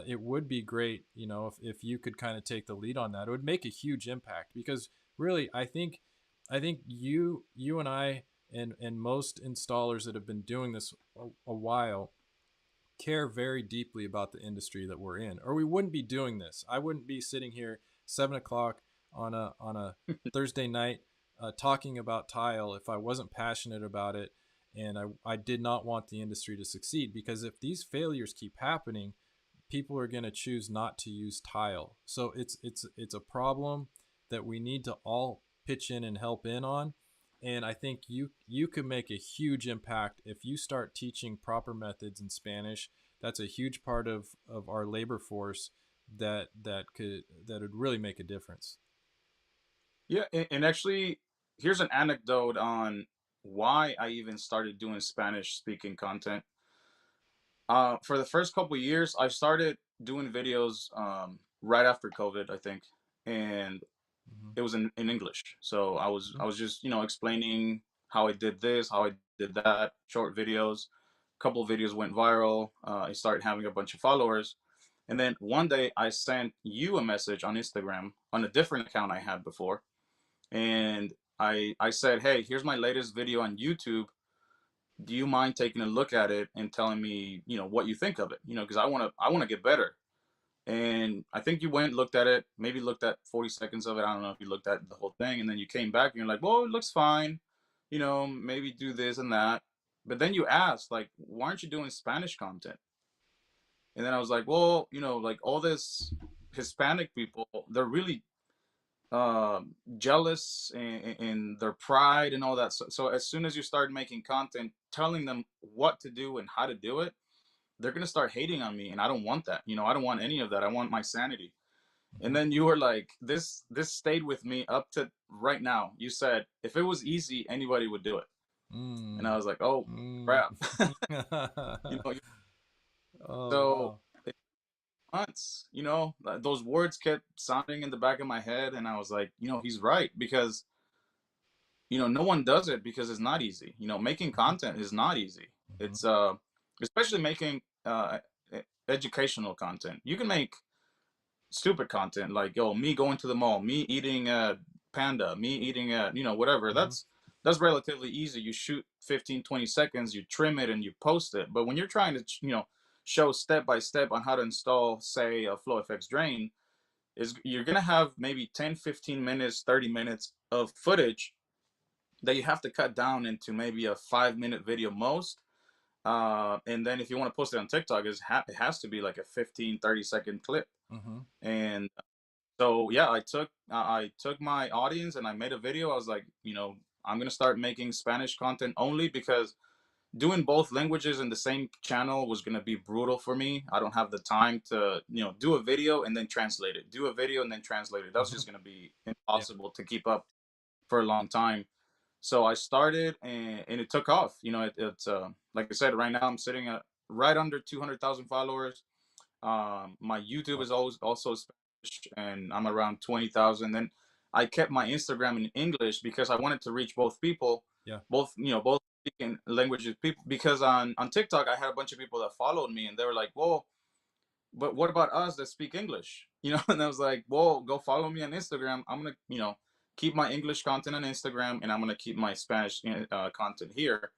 [SPEAKER 1] it would be great, if you could kind of take the lead on that. It would make a huge impact because really, I think you and I and most installers that have been doing this a while care very deeply about the industry that we're in, or we wouldn't be doing this. I wouldn't be sitting here 7 o'clock on a Thursday night talking about tile if I wasn't passionate about it, and I did not want the industry to succeed. Because if these failures keep happening, people are going to choose not to use tile. So it's a problem that we need to all pitch in and help in on. And I think you could make a huge impact if you start teaching proper methods in Spanish. That's a huge part of our labor force that would really make a difference.
[SPEAKER 2] Yeah, and actually, here's an anecdote on why I even started doing Spanish speaking content. For the first couple years, I started doing videos right after COVID, I think, and
[SPEAKER 1] Mm-hmm.
[SPEAKER 2] it was in English. So I was
[SPEAKER 1] Mm-hmm.
[SPEAKER 2] I was just explaining how I did this, how I did that, short videos. A couple of videos went viral. I started having a bunch of followers, and then one day I sent you a message on Instagram on a different account I had before, and I said, hey, here's my latest video on YouTube. Do you mind taking a look at it and telling me what you think of it? Because I want to get better. And I think you went, looked at it, maybe looked at 40 seconds of it. I don't know if you looked at the whole thing. And then you came back and you're like, well, it looks fine. Maybe do this and that. But then you asked, like, why aren't you doing Spanish content? And then I was like, well, like all this Hispanic people, they're really jealous in their pride and all that. So as soon as you start making content, telling them what to do and how to do it, they're gonna start hating on me, and I don't want that. I don't want any of that. I want my sanity. And
[SPEAKER 1] Mm-hmm.
[SPEAKER 2] then you were like, this stayed with me up to right now. You said if it was easy, anybody would do it. And
[SPEAKER 1] Mm.
[SPEAKER 2] I was like, oh
[SPEAKER 1] Mm.
[SPEAKER 2] crap. you know,
[SPEAKER 1] Oh
[SPEAKER 2] so
[SPEAKER 1] wow.
[SPEAKER 2] months, those words kept sounding in the back of my head, and I was like, he's right, because no one does it because it's not easy. Making
[SPEAKER 1] Mm-hmm.
[SPEAKER 2] content is not easy.
[SPEAKER 1] Mm-hmm.
[SPEAKER 2] It's especially making educational content. You can make stupid content like, me going to the mall, me eating a panda, me eating a whatever.
[SPEAKER 1] Mm-hmm.
[SPEAKER 2] That's relatively easy. You shoot 15, 20 seconds, you trim it, and you post it. But when you're trying to show step by step on how to install, say, a flow effects drain, is you're gonna have maybe 10, 15 minutes, 30 minutes of footage that you have to cut down into maybe a 5-minute video most. And then if you want to post it on TikTok, it has to be like a 15, 30-second clip.
[SPEAKER 1] Mm-hmm.
[SPEAKER 2] And so yeah, I took my audience and I made a video. I was like, I'm gonna start making Spanish content only, because doing both languages in the same channel was gonna be brutal for me. I don't have the time to do a video and then translate it, do a video and then translate it. That's
[SPEAKER 1] Mm-hmm.
[SPEAKER 2] just gonna be
[SPEAKER 1] Yeah.
[SPEAKER 2] impossible to keep up for a long time. So I started, and it took off. It's like I said, right now I'm sitting at right under 200,000 followers. My YouTube
[SPEAKER 1] Wow.
[SPEAKER 2] is always also Spanish, and I'm around 20,000. Then I kept my Instagram in English because I wanted to reach both people,
[SPEAKER 1] Yeah.
[SPEAKER 2] both speaking languages people. Because on TikTok, I had a bunch of people that followed me, and they were like, "Well, but what about us that speak English?" And I was like, "Well, go follow me on Instagram. I'm gonna, keep my English content on Instagram, and I'm gonna keep my Spanish content here."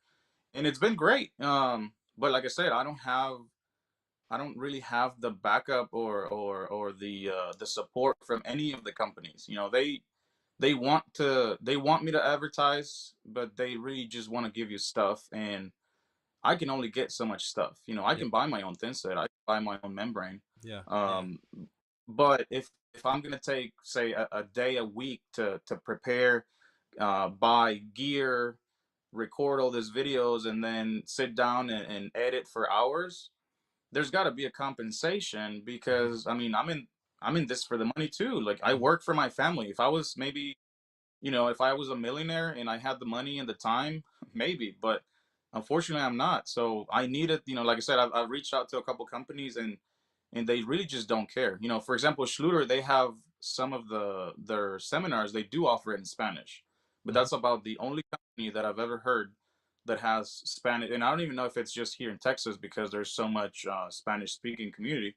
[SPEAKER 2] And it's been great. But like I said, I don't really have the backup or the support from any of the companies. They want me to advertise, but they really just want to give you stuff, and I can only get so much stuff. I
[SPEAKER 1] Yeah.
[SPEAKER 2] can buy my own thin set, I can buy my own membrane.
[SPEAKER 1] Yeah. Yeah.
[SPEAKER 2] Um, but if I'm gonna take, say, a day a week to prepare, buy gear, record all these videos, and then sit down and edit for hours, there's got to be a compensation,
[SPEAKER 1] Mm-hmm.
[SPEAKER 2] because I mean, I'm in this for the money too. Like, I
[SPEAKER 1] Mm-hmm.
[SPEAKER 2] work for my family. If I was maybe, if I was a millionaire and I had the money and the time, maybe, but unfortunately I'm not. So I needed, like I said, I've reached out to a couple companies, and they really just don't care. For example, Schluter, they have some of their seminars, they do offer it in Spanish, but
[SPEAKER 1] Mm-hmm.
[SPEAKER 2] that's about the only company that I've ever heard that has Spanish. And I don't even know if it's just here in Texas, because there's so much Spanish speaking community.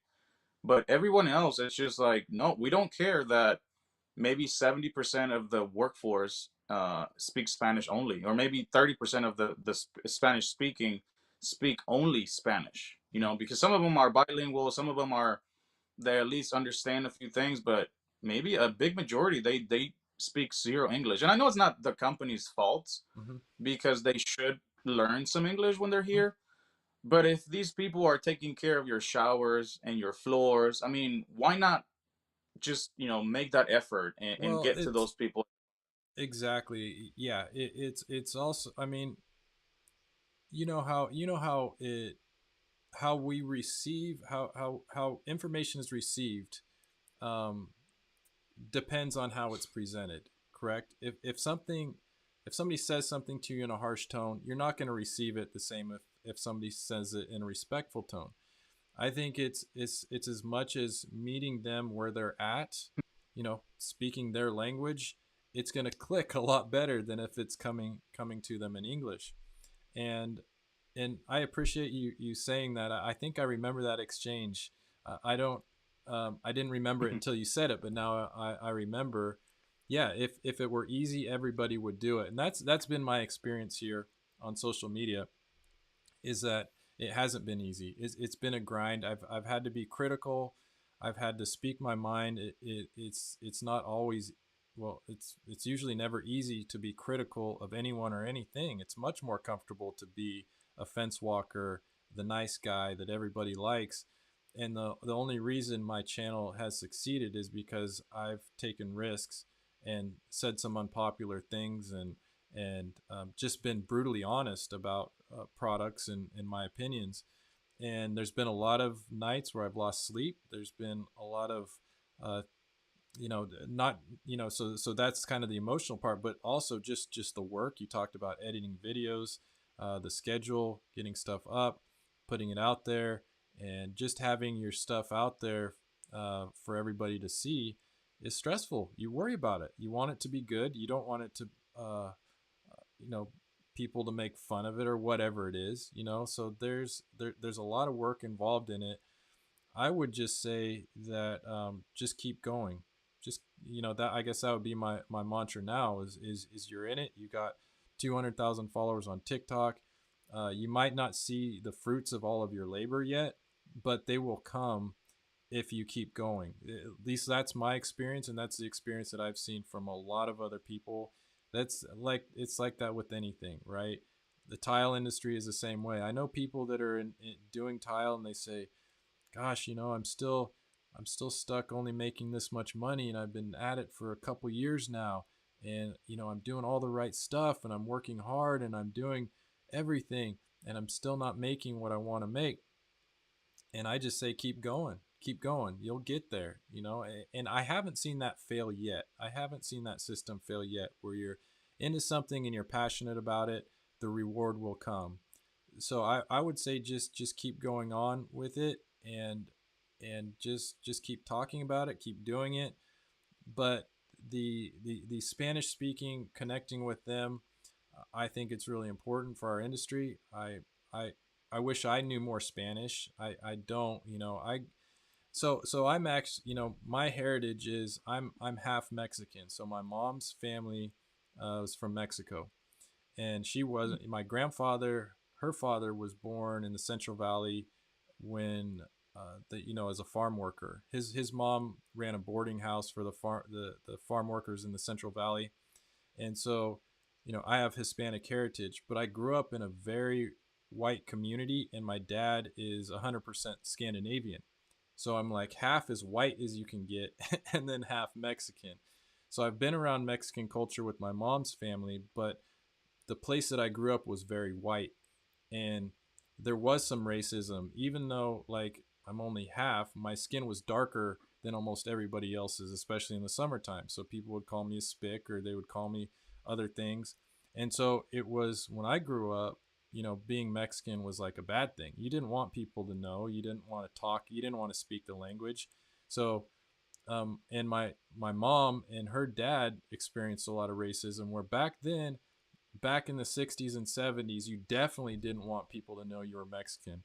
[SPEAKER 2] But everyone else, it's just like, no, we don't care that maybe 70% of the workforce speaks Spanish only, or maybe 30% of the Spanish speaking speak only Spanish. Because some of them are bilingual, some of them are, they at least understand a few things, but maybe a big majority, they speak zero English. And I know it's not the company's fault,
[SPEAKER 1] Mm-hmm.
[SPEAKER 2] because they should learn some English when they're
[SPEAKER 1] Mm-hmm.
[SPEAKER 2] here. But if these people are taking care of your showers and your floors, I mean, why not just make that effort, and
[SPEAKER 1] Well,
[SPEAKER 2] get to
[SPEAKER 1] it's
[SPEAKER 2] those people?
[SPEAKER 1] exactly, yeah. It's also, I mean, you know how it how we receive how information is received, um, depends on how it's presented. Correct. If somebody says something to you in a harsh tone, you're not going to receive it the same if somebody says it in a respectful tone. I think it's as much as meeting them where they're at, speaking their language. It's going to click a lot better than if it's coming to them in English. And I appreciate you saying that. I think I remember that exchange. I don't. I didn't remember it until you said it, but now I remember. Yeah, if it were easy, everybody would do it, and that's been my experience here on social media. Is that it hasn't been easy. It's been a grind. I've had to be critical. I've had to speak my mind. It's not always, well, it's usually never easy to be critical of anyone or anything. It's much more comfortable to be a fence walker, the nice guy that everybody likes. And the only reason my channel has succeeded is because I've taken risks and said some unpopular things, and just been brutally honest about products and my opinions. and there's been a lot of nights where I've lost sleep. There's been a lot of uh, not so that's kind of the emotional part, but also just the work you talked about, editing videos, the schedule, getting stuff up, putting it out there, and just having your stuff out there for everybody to see is stressful. You worry about it, you want it to be good, you don't want it to uh, you know people to make fun of it or whatever it is, so there's a lot of work involved in it. I would just say that just keep going. Just that, I guess that would be my mantra now is you're in it. You got 200,000 followers on TikTok. You might not see the fruits of all of your labor yet, but they will come if you keep going. At least that's my experience, and that's the experience that I've seen from a lot of other people. That's like it's like that with anything, right? The tile industry is the same way. I know people that are doing tile, and they say, gosh, I'm still stuck only making this much money, and I've been at it for a couple years now, and I'm doing all the right stuff, and I'm working hard, and I'm doing everything, and I'm still not making what I want to make. And I just say keep going. Keep going. You'll get there, and I haven't seen that fail yet. I haven't seen that system fail yet, where you're into something and you're passionate about it, the reward will come. So I would say just keep going on with it, and just keep talking about it, keep doing it. But the Spanish speaking, connecting with them, I think it's really important for our industry. I I wish I knew more Spanish. I don't, I so I'm actually, my heritage is I'm half Mexican. So my mom's family was from Mexico, and she wasn't. My grandfather, her father, was born in the Central Valley when as a farm worker. His mom ran a boarding house for the farm workers in the Central Valley, and so I have Hispanic heritage, but I grew up in a very white community, and my dad is 100% Scandinavian. So I'm like half as white as you can get, and then half Mexican. So I've been around Mexican culture with my mom's family, but the place that I grew up was very white, and there was some racism. Even though like I'm only half, my skin was darker than almost everybody else's, especially in the summertime. So people would call me a spick, or they would call me other things. And so it was when I grew up, being Mexican was like a bad thing. You didn't want people to know. You didn't want to talk. You didn't want to speak the language. So and my mom and her dad experienced a lot of racism. Where back then, back in the 60s and 70s, you definitely didn't want people to know you were Mexican.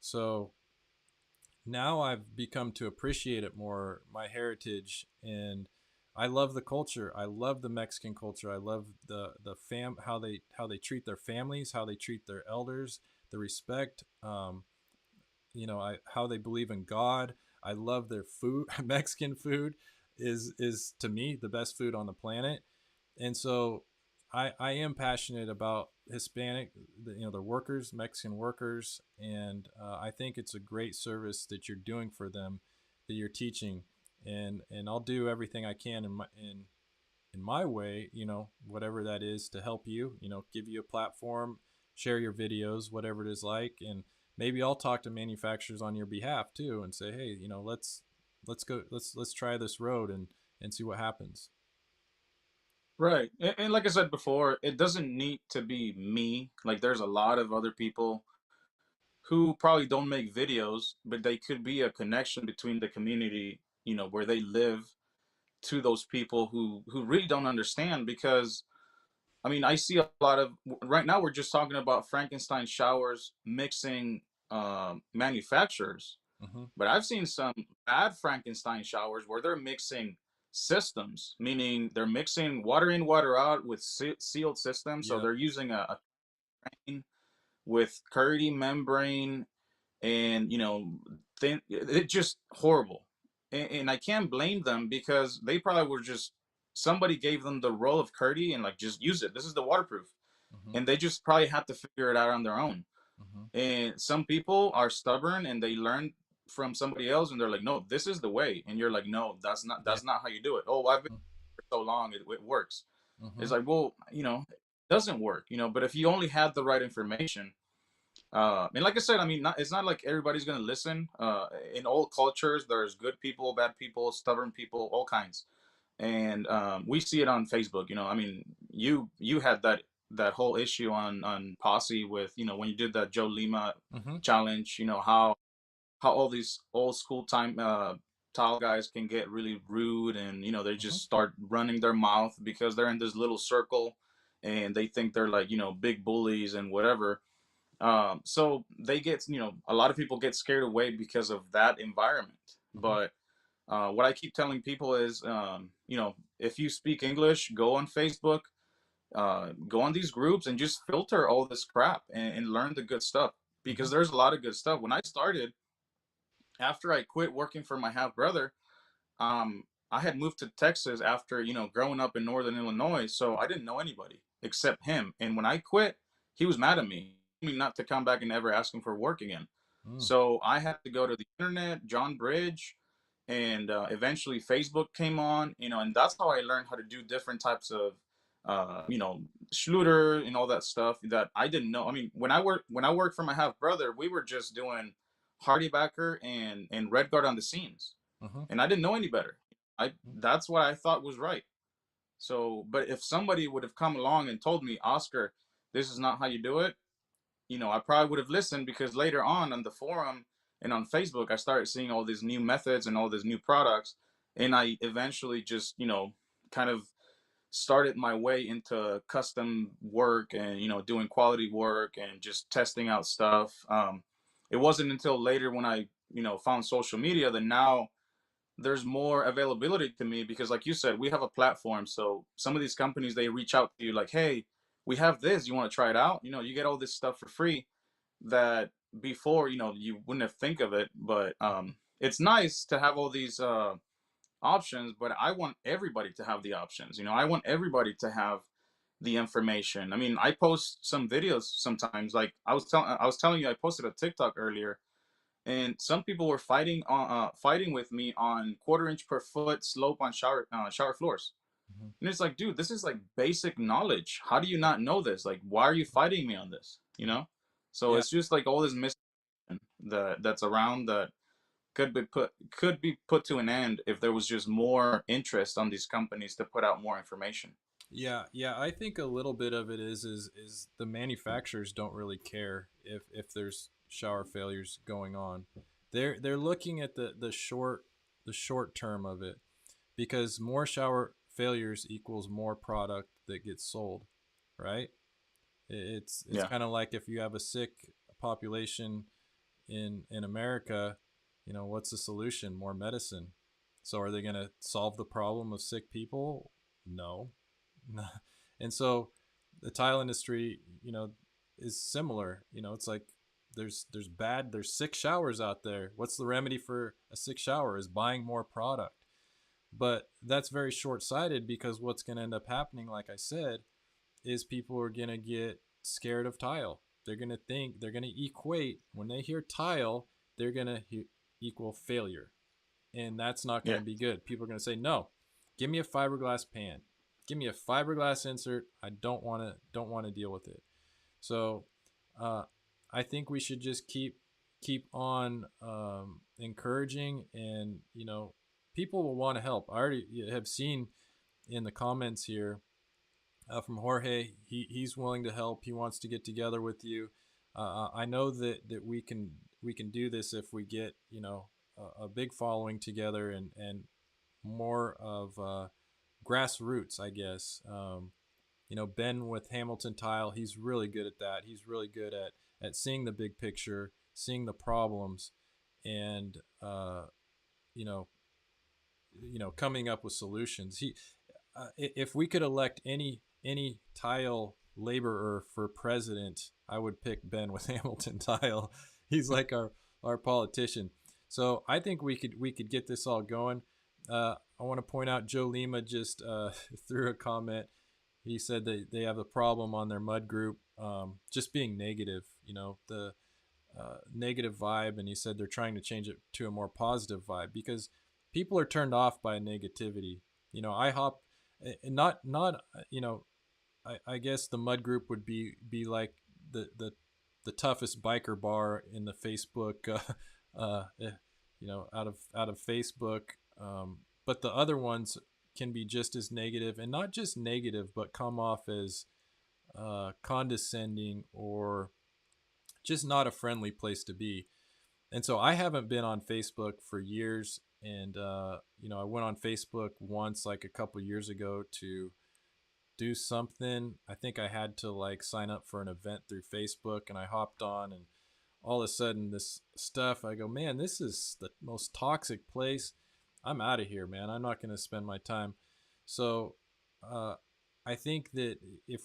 [SPEAKER 1] So now I've become to appreciate it more, my heritage, and I love the culture. I love the Mexican culture. I love the how they treat their families, how they treat their elders, the respect. How they believe in God. I love their food. Mexican food is to me the best food on the planet, and so I am passionate about Hispanic, the workers, Mexican workers, and I think it's a great service that you're doing for them, that you're teaching, and I'll do everything I can in my way, whatever that is, to help you, give you a platform, share your videos, whatever it is like, and maybe I'll talk to manufacturers on your behalf too, and say, hey, let's go, let's try this road and see what happens.
[SPEAKER 2] Right. And like I said before, it doesn't need to be me. Like there's a lot of other people who probably don't make videos, but they could be a connection between the community, where they live, to those people who really don't understand. Because I mean, I see a lot of, right now we're just talking about Frankenstein showers mixing manufacturers,
[SPEAKER 1] Mm-hmm.
[SPEAKER 2] but I've seen some bad Frankenstein showers where they're mixing systems, meaning they're mixing water in, water out with sealed systems. So
[SPEAKER 1] Yep.
[SPEAKER 2] they're using a drain with Curdy membrane, and thin. It's just horrible, and I can't blame them, because they probably were just, somebody gave them the roll of Curdy and like, just use it. This is the waterproof,
[SPEAKER 1] Mm-hmm.
[SPEAKER 2] and they just probably had to figure it out on their own.
[SPEAKER 1] Mm-hmm.
[SPEAKER 2] And some people are stubborn and they learn from somebody else, and they're like, no, this is the way. And you're like, no, that's not
[SPEAKER 1] Yeah.
[SPEAKER 2] how you do it. Oh, I've been here for so long, it works.
[SPEAKER 1] Mm-hmm.
[SPEAKER 2] It's like, well, it doesn't work. But if you only had the right information, And like I said, I mean, it's not like everybody's gonna listen. In all cultures, there's good people, bad people, stubborn people, all kinds. And we see it on Facebook. You know, I mean, you had that whole issue on Posse with, you know, when you did that Joe Lima
[SPEAKER 1] Mm-hmm.
[SPEAKER 2] challenge. You know how all these old school time tall guys can get really rude, and you know they
[SPEAKER 1] Mm-hmm.
[SPEAKER 2] just start running their mouth because they're in this little circle, and they think they're like, you know, big bullies and whatever. So they get, you know, a lot of people get scared away because of that environment.
[SPEAKER 1] Mm-hmm.
[SPEAKER 2] But what I keep telling people is, you know, if you speak English, go on Facebook, go on these groups, and just filter all this crap and learn the good stuff,
[SPEAKER 1] Mm-hmm.
[SPEAKER 2] because there's a lot of good stuff. When I started, after I quit working for my half brother, um, I had moved to Texas after, you know, growing up in Northern Illinois, so I didn't know anybody except him. And when I quit, he was mad at me, told me not to come back and ever ask him for work again.
[SPEAKER 1] Mm.
[SPEAKER 2] So I had to go to the internet, John Bridge, and eventually Facebook came on, you know, and that's how I learned how to do different types of, you know, Schluter and all that stuff that I didn't know. I mean, when I worked for my half brother, we were just doing Hardybacker and Red Guard on the scenes,
[SPEAKER 1] Mm-hmm.
[SPEAKER 2] and I didn't know any better. I That's what I thought was right. So, but if somebody would have come along and told me, Oscar, this is not how you do it, you know, I probably would have listened, because later on the forum and on Facebook, I started seeing all these new methods and all these new products, and I eventually just, you know, kind of started my way into custom work and, you know, doing quality work and just testing out stuff. It wasn't until later when I, you know, found social media that now there's more availability to me, because like you said, we have a platform. So some of these companies, they reach out to you like, hey, we have this, you want to try it out? You know, you get all this stuff for free that before, you know, you wouldn't have think of it. But it's nice to have all these options, but I want everybody to have the options. You know, I want everybody to have the information. I mean, I post some videos sometimes, like I was telling you, I posted a TikTok earlier, and some people were fighting with me on quarter-inch per foot slope on shower floors.
[SPEAKER 1] Mm-hmm.
[SPEAKER 2] And it's like, dude, this is like basic knowledge. How do you not know this? Like, why are you fighting me on this? You
[SPEAKER 1] Mm-hmm.
[SPEAKER 2] know? So
[SPEAKER 1] Yeah.
[SPEAKER 2] it's just like all this that's around that could be put to an end if there was just more interest on these companies to put out more information.
[SPEAKER 1] Yeah, yeah, I think a little bit of it is the manufacturers don't really care if there's shower failures going on. They're looking at the short term of it, because more shower failures equals more product that gets sold, right? It's
[SPEAKER 2] Yeah,
[SPEAKER 1] kind of like if you have a sick population in America, you know, what's the solution? More medicine. So are they going to solve the problem of sick people? No. And so the tile industry, you know, is similar. You know, it's like there's sick showers out there. What's the remedy for a sick shower? Is buying more product. But that's very short-sighted, because what's going to end up happening, like I said, is people are going to get scared of tile. They're going to equate, when they hear tile, they're going to equal failure. And that's not going
[SPEAKER 2] yeah,
[SPEAKER 1] to be good. People are going to say, no, give me a fiberglass pan. Give me a fiberglass insert. I don't want to deal with it. So uh, I think we should just keep on encouraging, and you know, people will want to help. I already have seen in the comments here from Jorge. He's willing to help. He wants to get together with you. I know that we can do this if we get, you know, a big following together, and more of grassroots, I guess. You know, Ben with Hamilton Tile, he's really good at that. He's really good at seeing the big picture, seeing the problems, and you know, coming up with solutions. If we could elect any tile laborer for president, I would pick Ben with Hamilton Tile. He's like our politician. So I think we could get this all going. I want to point out Joe Lima just threw a comment. He said that they have a problem on their mud group, just being negative. You know, the negative vibe, and he said they're trying to change it to a more positive vibe, because people are turned off by negativity. You know, I hop, not you know, I guess the mud group would be like the the toughest biker bar in the Facebook, out of Facebook. But the other ones can be just as negative, and not just negative, but come off as condescending or just not a friendly place to be. And so I haven't been on Facebook for years. And, I went on Facebook once, like a couple years ago, to do something. I think I had to like sign up for an event through Facebook, and I hopped on, and all of a sudden this stuff, I go, man, this is the most toxic place. I'm out of here, man. I'm not going to spend my time. So, uh, I think that if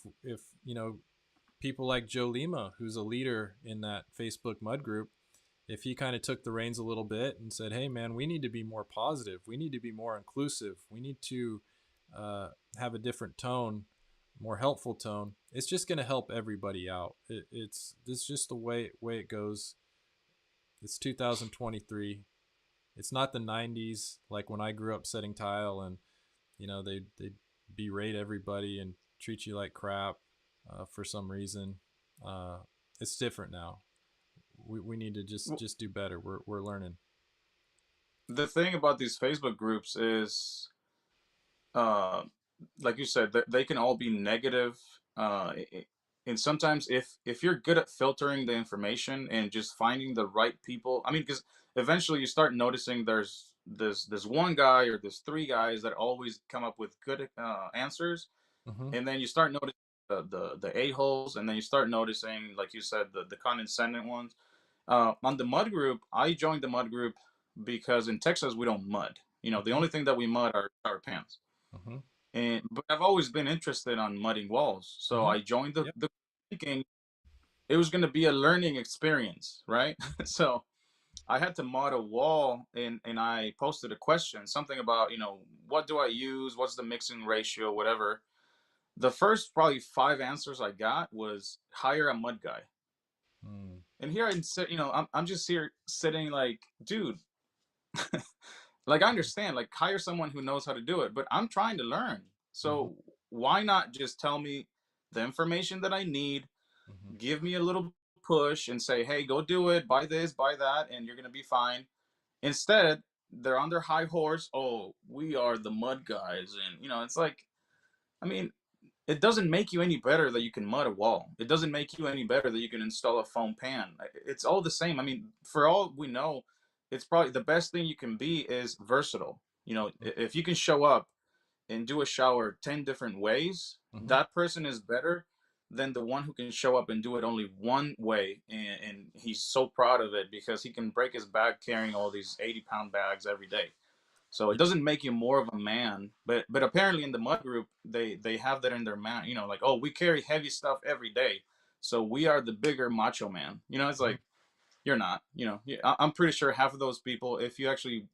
[SPEAKER 1] people like Joe Lima, who's a leader in that Facebook mud group, if he kind of took the reins a little bit and said, hey, man, we need to be more positive. We need to be more inclusive. We need to have a different tone, more helpful tone. It's just going to help everybody out. It's just the way it goes. It's 2023. It's not the 90s like when I grew up setting tile, and they berate everybody and treat you like crap for some reason. Uh, it's different now. We need to just do better. We're learning.
[SPEAKER 2] The thing about these Facebook groups is, uh, like you said, they can all be negative. And sometimes, if you're good at filtering the information and just finding the right people, I mean, because eventually you start noticing there's this one guy or there's three guys that always come up with good answers,
[SPEAKER 1] Mm-hmm.
[SPEAKER 2] and then you start noticing the a holes, and then you start noticing, like you said, the condescending ones. On the mud group, I joined the mud group because in Texas we don't mud. The
[SPEAKER 1] Mm-hmm.
[SPEAKER 2] only thing that we mud are our pants.
[SPEAKER 1] Mm-hmm.
[SPEAKER 2] And but I've always been interested on mudding walls, so
[SPEAKER 1] Mm-hmm.
[SPEAKER 2] I joined
[SPEAKER 1] Yep.
[SPEAKER 2] the thinking it was going to be a learning experience, right?
[SPEAKER 1] Mm-hmm.
[SPEAKER 2] So I had to mod a wall, and I posted a question, something about what do I use, what's the mixing ratio, whatever. The first probably five answers I got was hire a mud guy.
[SPEAKER 1] Mm.
[SPEAKER 2] And here I'm sit, I'm just here sitting like, dude, like I understand, like hire someone who knows how to do it, but I'm trying to learn.
[SPEAKER 1] Mm-hmm.
[SPEAKER 2] So why not just tell me the information that I need,
[SPEAKER 1] Mm-hmm.
[SPEAKER 2] give me a little push and say, hey, go do it, buy this, buy that, and you're gonna be fine. Instead, they're on their high horse. Oh, we are the mud guys, and it's like, I mean, it doesn't make you any better that you can mud a wall. It doesn't make you any better that you can install a foam pan. It's all the same. I mean, for all we know, it's probably the best thing you can be is versatile. If you can show up and do a shower 10 different ways,
[SPEAKER 1] Mm-hmm.
[SPEAKER 2] that person is better than the one who can show up and do it only one way. And he's so proud of it because he can break his back carrying all these 80-pound bags every day. So it doesn't make you more of a man, but apparently in the mud group they have that in their man. Like, oh, we carry heavy stuff every day, so we are the bigger macho man. It's
[SPEAKER 1] Mm-hmm.
[SPEAKER 2] like you're not. I'm pretty sure half of those people, if you actually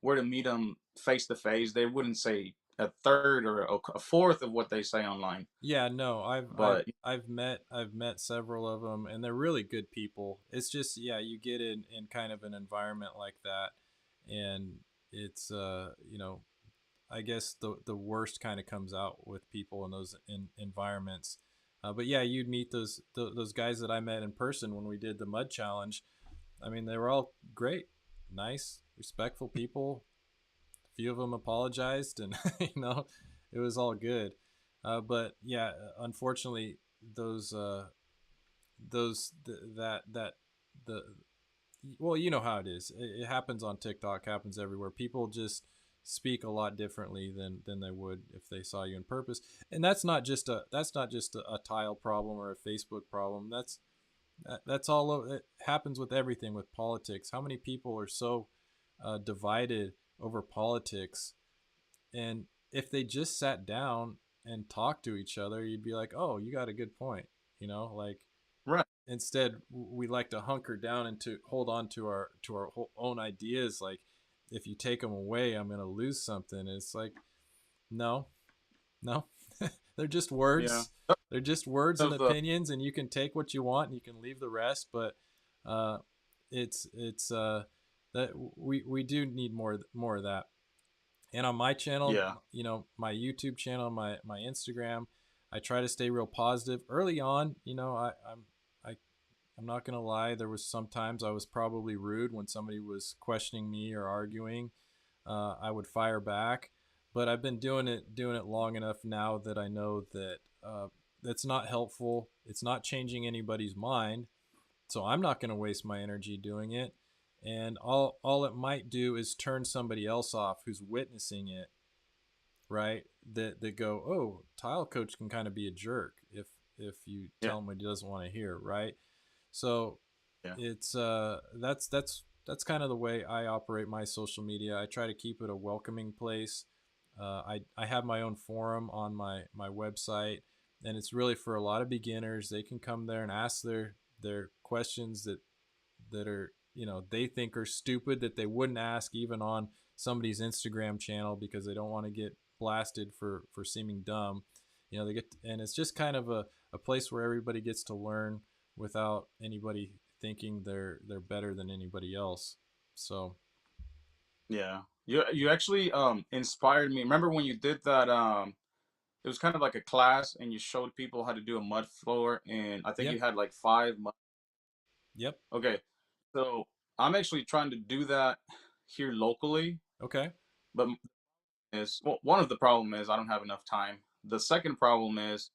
[SPEAKER 2] were to meet them face to face, they wouldn't say a third or a fourth of what they say online.
[SPEAKER 1] Yeah, no,
[SPEAKER 2] But
[SPEAKER 1] I've met several of them, and they're really good people. It's just, yeah, you get in kind of an environment like that, and it's I guess the worst kind of comes out with people in those environments. But yeah, you'd meet those guys that I met in person when we did the mud challenge. I mean, they were all great, nice, respectful people. A few of them apologized, and it was all good. But yeah, unfortunately, that the well, you know how it is. It happens on TikTok, happens everywhere. People just speak a lot differently than they would if they saw you in purpose. And that's not just a tile problem or a Facebook problem. That's all. It happens with everything with politics. How many people are so divided over politics? And if they just sat down and talked to each other, you'd be like, "Oh, you got a good point." Like
[SPEAKER 2] right,
[SPEAKER 1] instead we like to hunker down and to hold on to our own ideas. Like if you take them away, I'm going to lose something. It's like, no, no, they're just
[SPEAKER 2] yeah,
[SPEAKER 1] words. They're just words and
[SPEAKER 2] of the
[SPEAKER 1] opinions, and you can take what you want and you can leave the rest. But uh, it's that we do need more of that. And on my channel,
[SPEAKER 2] yeah,
[SPEAKER 1] my YouTube channel, my Instagram, I try to stay real positive. Early on, I I'm not gonna lie. There was sometimes I was probably rude when somebody was questioning me or arguing. I would fire back, but I've been doing it long enough now that I know that that's not helpful. It's not changing anybody's mind, so I'm not going to waste my energy doing it. And all it might do is turn somebody else off who's witnessing it, right? That go, oh, tile coach can kind of be a jerk if you
[SPEAKER 2] Yeah,
[SPEAKER 1] tell him what he doesn't want to hear, right? So
[SPEAKER 2] yeah,
[SPEAKER 1] it's that's kind of the way I operate my social media. I try to keep it a welcoming place. I have my own forum on my website, and it's really for a lot of beginners. They can come there and ask their questions that are, they think are stupid, that they wouldn't ask even on somebody's Instagram channel because they don't want to get blasted for seeming dumb. They get, and it's just kind of a place where everybody gets to learn without anybody thinking they're better than anybody else. So
[SPEAKER 2] yeah. You actually inspired me. Remember when you did that it was kind of like a class and you showed people how to do a mud floor, and I think
[SPEAKER 1] yeah,
[SPEAKER 2] you had like five mud.
[SPEAKER 1] yep,
[SPEAKER 2] Okay. So I'm actually trying to do that here locally,
[SPEAKER 1] okay,
[SPEAKER 2] but is well, one of the problem is I don't have enough time. The second problem is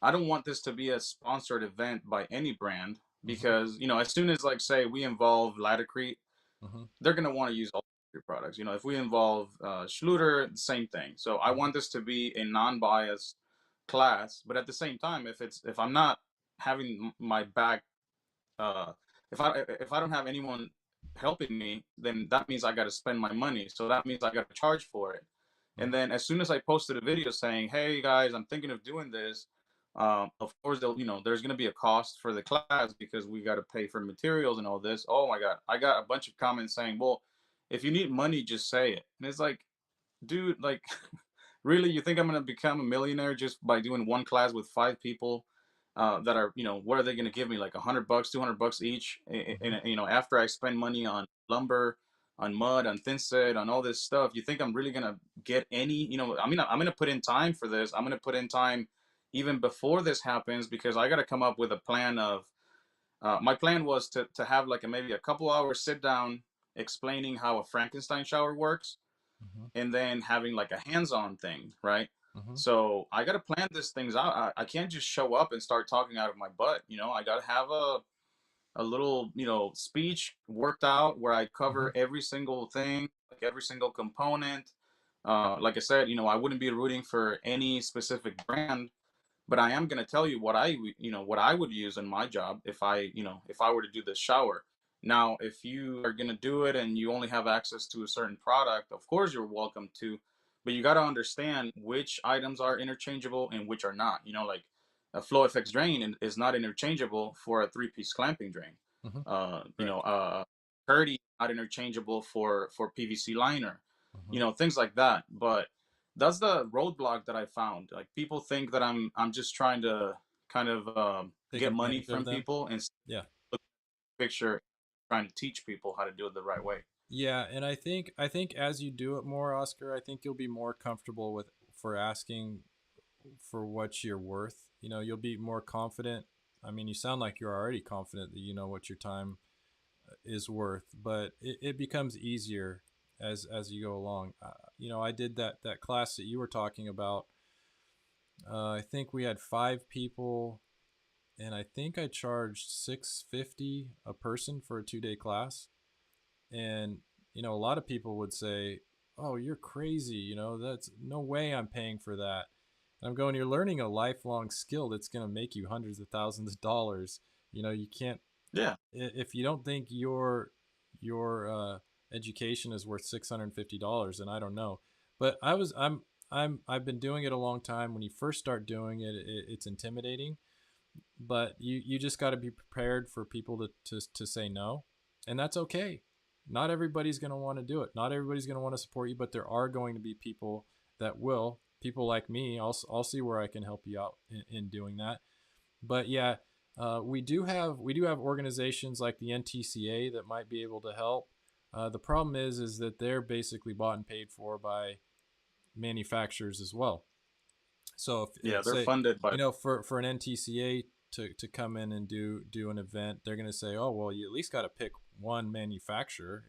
[SPEAKER 2] I don't want this to be a sponsored event by any brand
[SPEAKER 1] mm-hmm,
[SPEAKER 2] because as soon as like say we involve Latacrete,
[SPEAKER 1] mm-hmm,
[SPEAKER 2] they're gonna want to use all your products. If we involve Schluter, same thing. So I
[SPEAKER 1] mm-hmm,
[SPEAKER 2] want this to be a non-biased class, but at the same time, if I'm not having my back, uh, if I don't have anyone helping me, then that means I got to spend my money. So that means I got to charge for it. And
[SPEAKER 1] mm-hmm,
[SPEAKER 2] then as soon as I posted a video saying, "Hey guys, I'm thinking of doing this," of course there's going to be a cost for the class because we got to pay for materials and all this. Oh my God, I got a bunch of comments saying, "Well, if you need money, just say it." And it's like, dude, like, really, you think I'm going to become a millionaire just by doing one class with five people that are, what are they going to give me, like $100, $200 each?
[SPEAKER 1] mm-hmm.
[SPEAKER 2] And, after I spend money on lumber, on mud, on thinset, on all this stuff, you think I'm really going to get any, I mean, I'm going to put in time for this. I'm going to put in time even before this happens because I got to come up with a plan of, my plan was to have like maybe a couple hours sit down explaining how a Frankenstein shower works,
[SPEAKER 1] Mm-hmm.
[SPEAKER 2] and then having like a hands-on thing, right?
[SPEAKER 1] Mm-hmm.
[SPEAKER 2] So I got to plan these things out. I can't just show up and start talking out of my butt. I got to have a little speech worked out where I
[SPEAKER 1] Mm-hmm.
[SPEAKER 2] cover every single thing, like every single component. Like I said, I wouldn't be rooting for any specific brand, but I am going to tell you what I would use in my job if I were to do this shower. Now, if you are going to do it and you only have access to a certain product, of course you're welcome to, but you got to understand which items are interchangeable and which are not. Like a flow effects drain is not interchangeable for a three-piece clamping drain.
[SPEAKER 1] Mm-hmm.
[SPEAKER 2] Uh, you know,
[SPEAKER 1] Correct.
[SPEAKER 2] uh, Purdy not interchangeable for PVC liner.
[SPEAKER 1] Mm-hmm.
[SPEAKER 2] Things like that. But that's the roadblock that I found. Like people think that I'm just trying to kind of
[SPEAKER 1] Take
[SPEAKER 2] get money
[SPEAKER 1] advantage of
[SPEAKER 2] from
[SPEAKER 1] them.
[SPEAKER 2] people and
[SPEAKER 1] Yeah.
[SPEAKER 2] look at the picture, trying to teach people how to do it the right way.
[SPEAKER 1] Yeah, and I think as you do it more, Oscar, I think you'll be more comfortable with for asking for what you're worth. You'll be more confident. I mean, you sound like you're already confident that you know what your time is worth, but it becomes easier as you go along. I did that class that you were talking about. I think we had 5 people, and I think I charged 650 a person for a 2-day class. And a lot of people would say, "Oh, you're crazy. That's no way I'm paying for that." And I'm going, "You're learning a lifelong skill that's going to make you hundreds of thousands of dollars. You can't,
[SPEAKER 2] Yeah,
[SPEAKER 1] if you don't think your education is worth $650, and I don't know." But I've been doing it a long time. When you first start doing it, it's intimidating, but you just got to be prepared for people to say no, and that's okay. Not everybody's going to want to do it. Not everybody's going to want to support you, but there are going to be people that will. People like me, I'll see where I can help you out in doing that. But yeah, we do have organizations like the NTCA that might be able to help. The problem is that they're basically bought and paid for by manufacturers as well. So if
[SPEAKER 2] yeah, they're
[SPEAKER 1] say,
[SPEAKER 2] funded by.
[SPEAKER 1] for an NTCA to come in and do an event, they're going to say, oh well, you at least got to pick one manufacturer.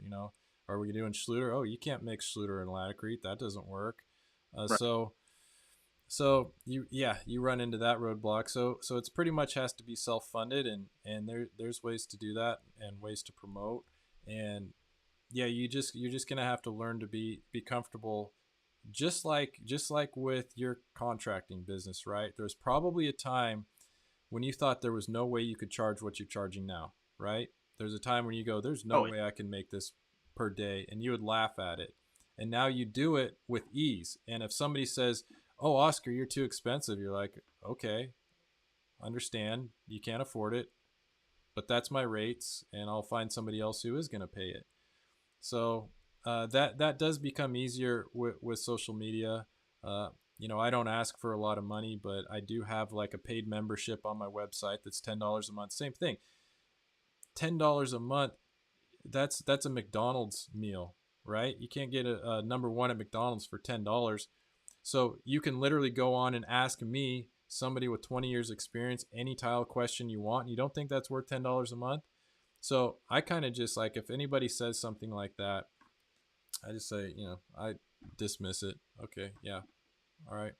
[SPEAKER 1] Are we doing Schluter? Oh, you can't mix Schluter and Laticrete. That doesn't work. Uh,
[SPEAKER 2] Right.
[SPEAKER 1] so so you run into that roadblock. So it's pretty much has to be self funded, and there's ways to do that and ways to promote. And yeah, you're just gonna have to learn to be comfortable, just like with your contracting business, right? There's probably a time when you thought there was no way you could charge what you're charging now, right? There's a time when you go, there's no
[SPEAKER 2] Oh, yeah.
[SPEAKER 1] way I can make this per day, and you would laugh at it. And now you do it with ease. And if somebody says, oh, Oscar, you're too expensive, you're like, okay, understand, you can't afford it, but that's my rates, and I'll find somebody else who is going to pay it. So that does become easier with social media. Uh, I don't ask for a lot of money, but I do have like a paid membership on my website that's $10 a month. Same thing, $10 a month. That's a McDonald's meal, right? You can't get a number one at McDonald's for $10. So you can literally go on and ask me, somebody with 20 years experience, any tile question you want. You don't think that's worth $10 a month? So I kind of just like, if anybody says something like that, I just say, I dismiss it. Okay, yeah, all right,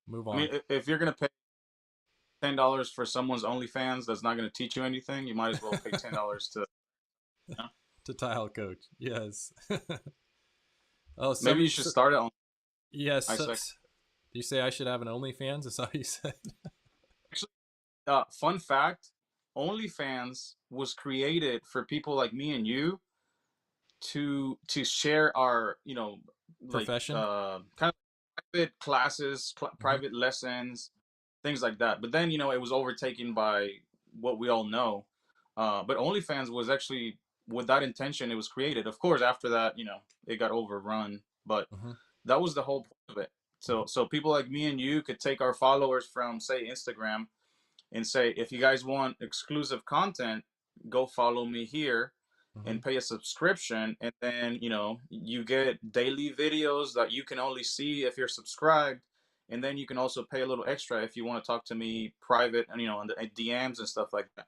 [SPEAKER 1] move
[SPEAKER 2] I
[SPEAKER 1] on.
[SPEAKER 2] mean, if you're gonna pay $10 for someone's OnlyFans, that's not gonna teach you anything. You might as well pay $10 to. You know?
[SPEAKER 1] To tile coach, yes. Oh,
[SPEAKER 2] Maybe you should start it on.
[SPEAKER 1] yes.
[SPEAKER 2] I say.
[SPEAKER 1] Do you say I should have an OnlyFans? Is that what you said?
[SPEAKER 2] Actually, fun fact: OnlyFans was created for people like me and you to share our, like
[SPEAKER 1] Profession.
[SPEAKER 2] kind of private classes,
[SPEAKER 1] Mm-hmm.
[SPEAKER 2] private lessons, things like that. But then it was overtaken by what we all know. But OnlyFans was actually with that intention. It was created. Of course, after that, it got overrun. But
[SPEAKER 1] Mm-hmm.
[SPEAKER 2] that was the whole point of it.
[SPEAKER 1] Mm-hmm.
[SPEAKER 2] So people like me and you could take our followers from, say, Instagram, and say, if you guys want exclusive content, go follow me here
[SPEAKER 1] Mm-hmm.
[SPEAKER 2] and pay a subscription. And then, you get daily videos that you can only see if you're subscribed. And then you can also pay a little extra if you want to talk to me private and, on the DMs and stuff like that.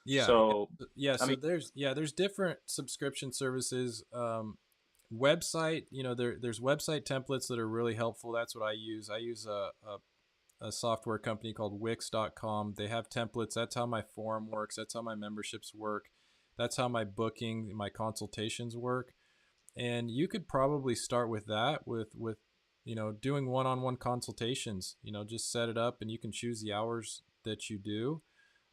[SPEAKER 1] Yeah,
[SPEAKER 2] So,
[SPEAKER 1] yeah.
[SPEAKER 2] I
[SPEAKER 1] So
[SPEAKER 2] mean,
[SPEAKER 1] there's different subscription services. Website, there's website templates that are really helpful. That's what I use. I use a software company called Wix.com. They have templates. That's how my forum works. That's how my memberships work. That's how my booking, my consultations work. And you could probably start with that, with doing one-on-one consultations. Just set it up, and you can choose the hours that you do.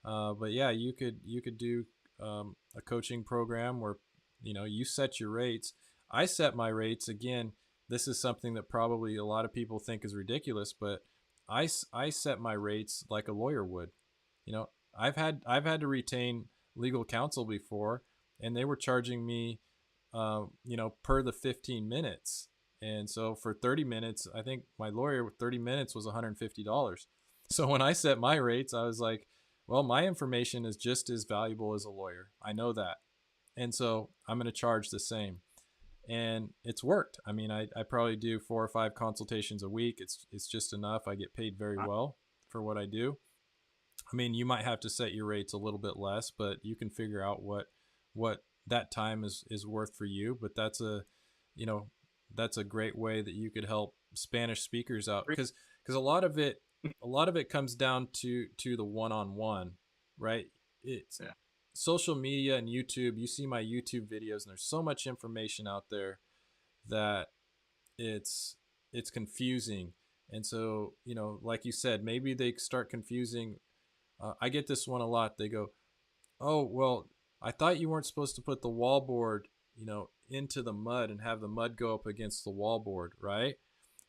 [SPEAKER 1] But yeah, you could do a coaching program where you set your rates. I set my rates. Again, this is something that probably a lot of people think is ridiculous, but I set my rates like a lawyer would. I've had to retain legal counsel before, and they were charging me, per the 15 minutes. And so for 30 minutes, I think my lawyer with 30 minutes was $150. So when I set my rates, I was like, well, my information is just as valuable as a lawyer. I know that. And so I'm going to charge the same. And it's worked. I mean, I probably do 4 or 5 consultations a week. It's just enough. I get paid very well for what I do. I mean, you might have to set your rates a little bit less, but you can figure out what that time is worth for you. But you know, that's a great way that you could help Spanish speakers out, because a lot of it comes down to the one-on-one, right? It's
[SPEAKER 2] yeah.
[SPEAKER 1] social media and YouTube. You see my YouTube videos, and there's so much information out there that it's confusing. And so, like you said, maybe they start confusing. I get this one a lot. They go, oh, well, I thought you weren't supposed to put the wallboard, into the mud and have the mud go up against the wallboard, right?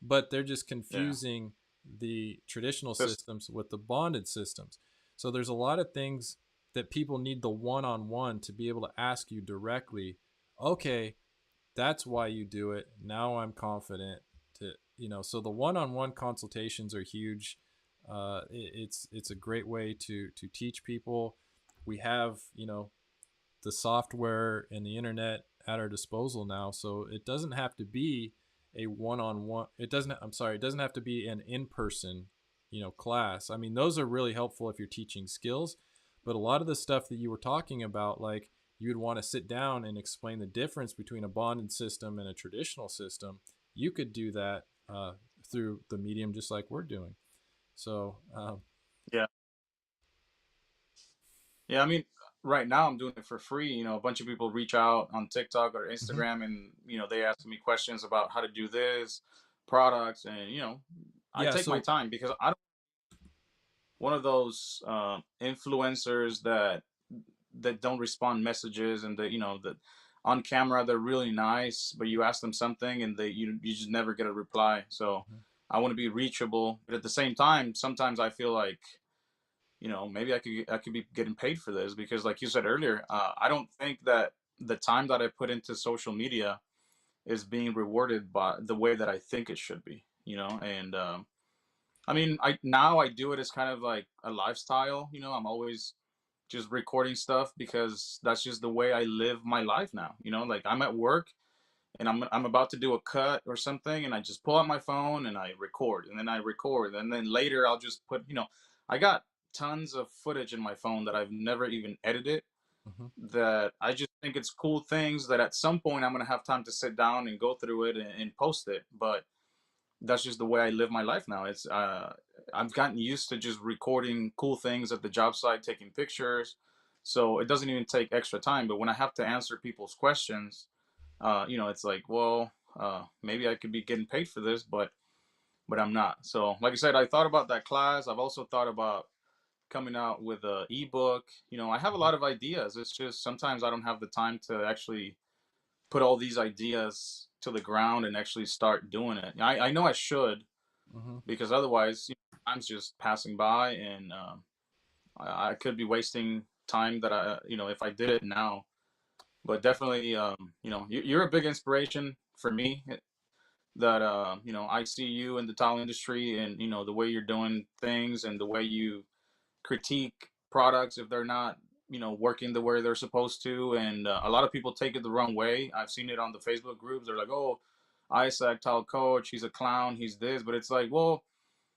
[SPEAKER 1] But they're just
[SPEAKER 2] Yeah.
[SPEAKER 1] confusing the traditional
[SPEAKER 2] Just
[SPEAKER 1] systems with the bonded systems. So there's a lot of things that people need the one-on-one to be able to ask you directly. Okay, that's why you do it. Now I'm confident to, so the one-on-one consultations are huge. It's a great way to teach people. We have, the software and the internet at our disposal now, so it doesn't have to be a one-on-one. It doesn't. I'm sorry. It doesn't have to be an in-person. class. I mean, those are really helpful if you're teaching skills, but a lot of the stuff that you were talking about, like you'd want to sit down and explain the difference between a bonded system and a traditional system, you could do that through the medium just like we're doing. So,
[SPEAKER 2] Yeah. Yeah, I mean, right now I'm doing it for free. A bunch of people reach out on TikTok or
[SPEAKER 1] mhm.
[SPEAKER 2] Instagram, and they ask me questions about how to do this, products, and I
[SPEAKER 1] Yeah.
[SPEAKER 2] take my
[SPEAKER 1] So,
[SPEAKER 2] time because I don't one of those influencers that don't respond messages, and that on camera they're really nice, but you ask them something and you just never get a reply. So
[SPEAKER 1] mhm,
[SPEAKER 2] I want to be reachable, but at the same time, sometimes I feel like maybe I could be getting paid for this, because like you said earlier, I don't think that the time that I put into social media is being rewarded by the way that I think it should be. And I mean, I do it as kind of like a lifestyle. I'm always just recording stuff because that's just the way I live my life now. Like I'm at work and I'm about to do a cut or something, and I just pull out my phone and I record, and then I record, and then later I'll just I got tons of footage in my phone that I've never even edited,
[SPEAKER 1] mhm.
[SPEAKER 2] that I just think it's cool things that at some point I'm gonna have time to sit down and go through it and post it. But that's just the way I live my life now. It's I've gotten used to just recording cool things at the job site, taking pictures, so it doesn't even take extra time. But when I have to answer people's questions, it's like, well, maybe I could be getting paid for this, but I'm not. So, like I said, I thought about that class. I've also thought about coming out with a ebook. I have a
[SPEAKER 1] Mhm.
[SPEAKER 2] lot of ideas. It's just sometimes I don't have the time to actually put all these ideas to the ground and actually start doing it. I know I should,
[SPEAKER 1] Mhm.
[SPEAKER 2] because otherwise, time's just passing by, and I could be wasting time that if I did it now. But definitely, you're a big inspiration for me. That I see you in the tile industry, and the way you're doing things, and the way you critique products if they're not working the way they're supposed to. And a lot of people take it the wrong way. I've seen it on the Facebook groups. They're like, oh, Isaac tile coach, he's a clown, he's this. But it's like, well,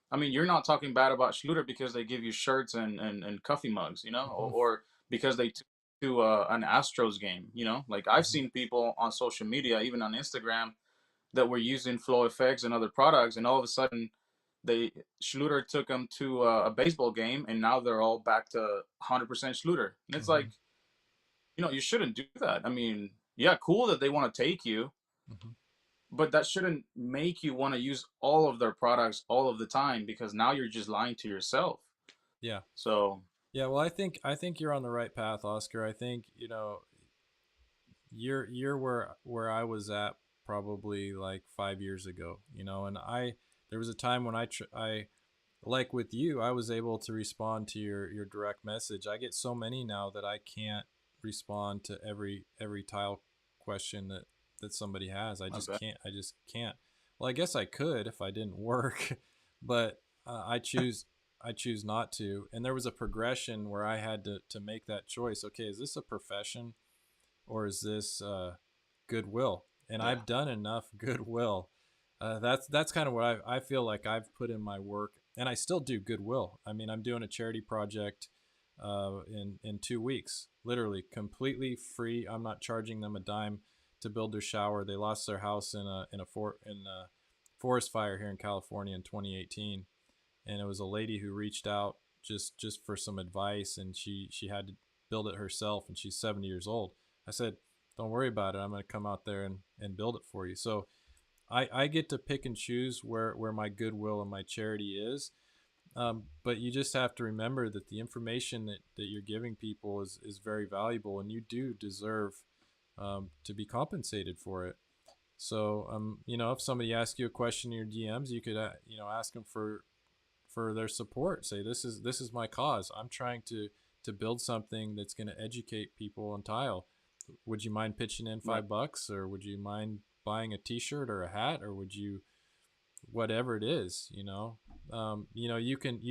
[SPEAKER 2] I mean, you're not talking bad about Schluter because they give you shirts and coffee mugs,
[SPEAKER 1] Mhm.
[SPEAKER 2] or because they took to an Astros game. Like I've
[SPEAKER 1] Mhm.
[SPEAKER 2] seen people on social media, even on Instagram, that were using Flow Effects and other products, and all of a sudden, they Schluter took them to a baseball game, and now they're all back to 100% Schluter. And it's like,
[SPEAKER 1] Mhm.
[SPEAKER 2] you shouldn't do that. I mean, yeah, cool that they want to take you,
[SPEAKER 1] Mhm.
[SPEAKER 2] but that shouldn't make you want to use all of their products all of the time, because now you're just lying to yourself.
[SPEAKER 1] Yeah.
[SPEAKER 2] So,
[SPEAKER 1] Yeah. Well, I think you're on the right path, Oscar. I think you're where I was at probably like 5 years ago. And there was a time when I like with you, I was able to respond to your direct message. I get so many now that I can't respond to every tile question that somebody has. I
[SPEAKER 2] I
[SPEAKER 1] just
[SPEAKER 2] bet.
[SPEAKER 1] can't. I just can't. Well, I guess I could if I didn't work, but I choose not to. And there was a progression where I had to make that choice. Okay, is this a profession or is this goodwill? And
[SPEAKER 2] Yeah.
[SPEAKER 1] I've done enough goodwill. That's kind of what I feel like I've put in my work, and I still do goodwill. I mean, I'm doing a charity project in 2 weeks, literally completely free. I'm not charging them a dime to build their shower. They lost their house in a forest fire here in California in 2018, and it was a lady who reached out just for some advice, and she had to build it herself, and she's 70 years old. I said, don't worry about it, I'm going to come out there and build it for you. So I get to pick and choose where my goodwill and my charity is. But you just have to remember that the information that you're giving people is very valuable, and you do deserve to be compensated for it. So, if somebody asks you a question in your DMs, you could, ask them for their support. Say, this is my cause. I'm trying to build something that's going to educate people on tile. Would you mind pitching in
[SPEAKER 2] Right.
[SPEAKER 1] $5, or would you mind buying a T-shirt or a hat, or would you whatever it is? You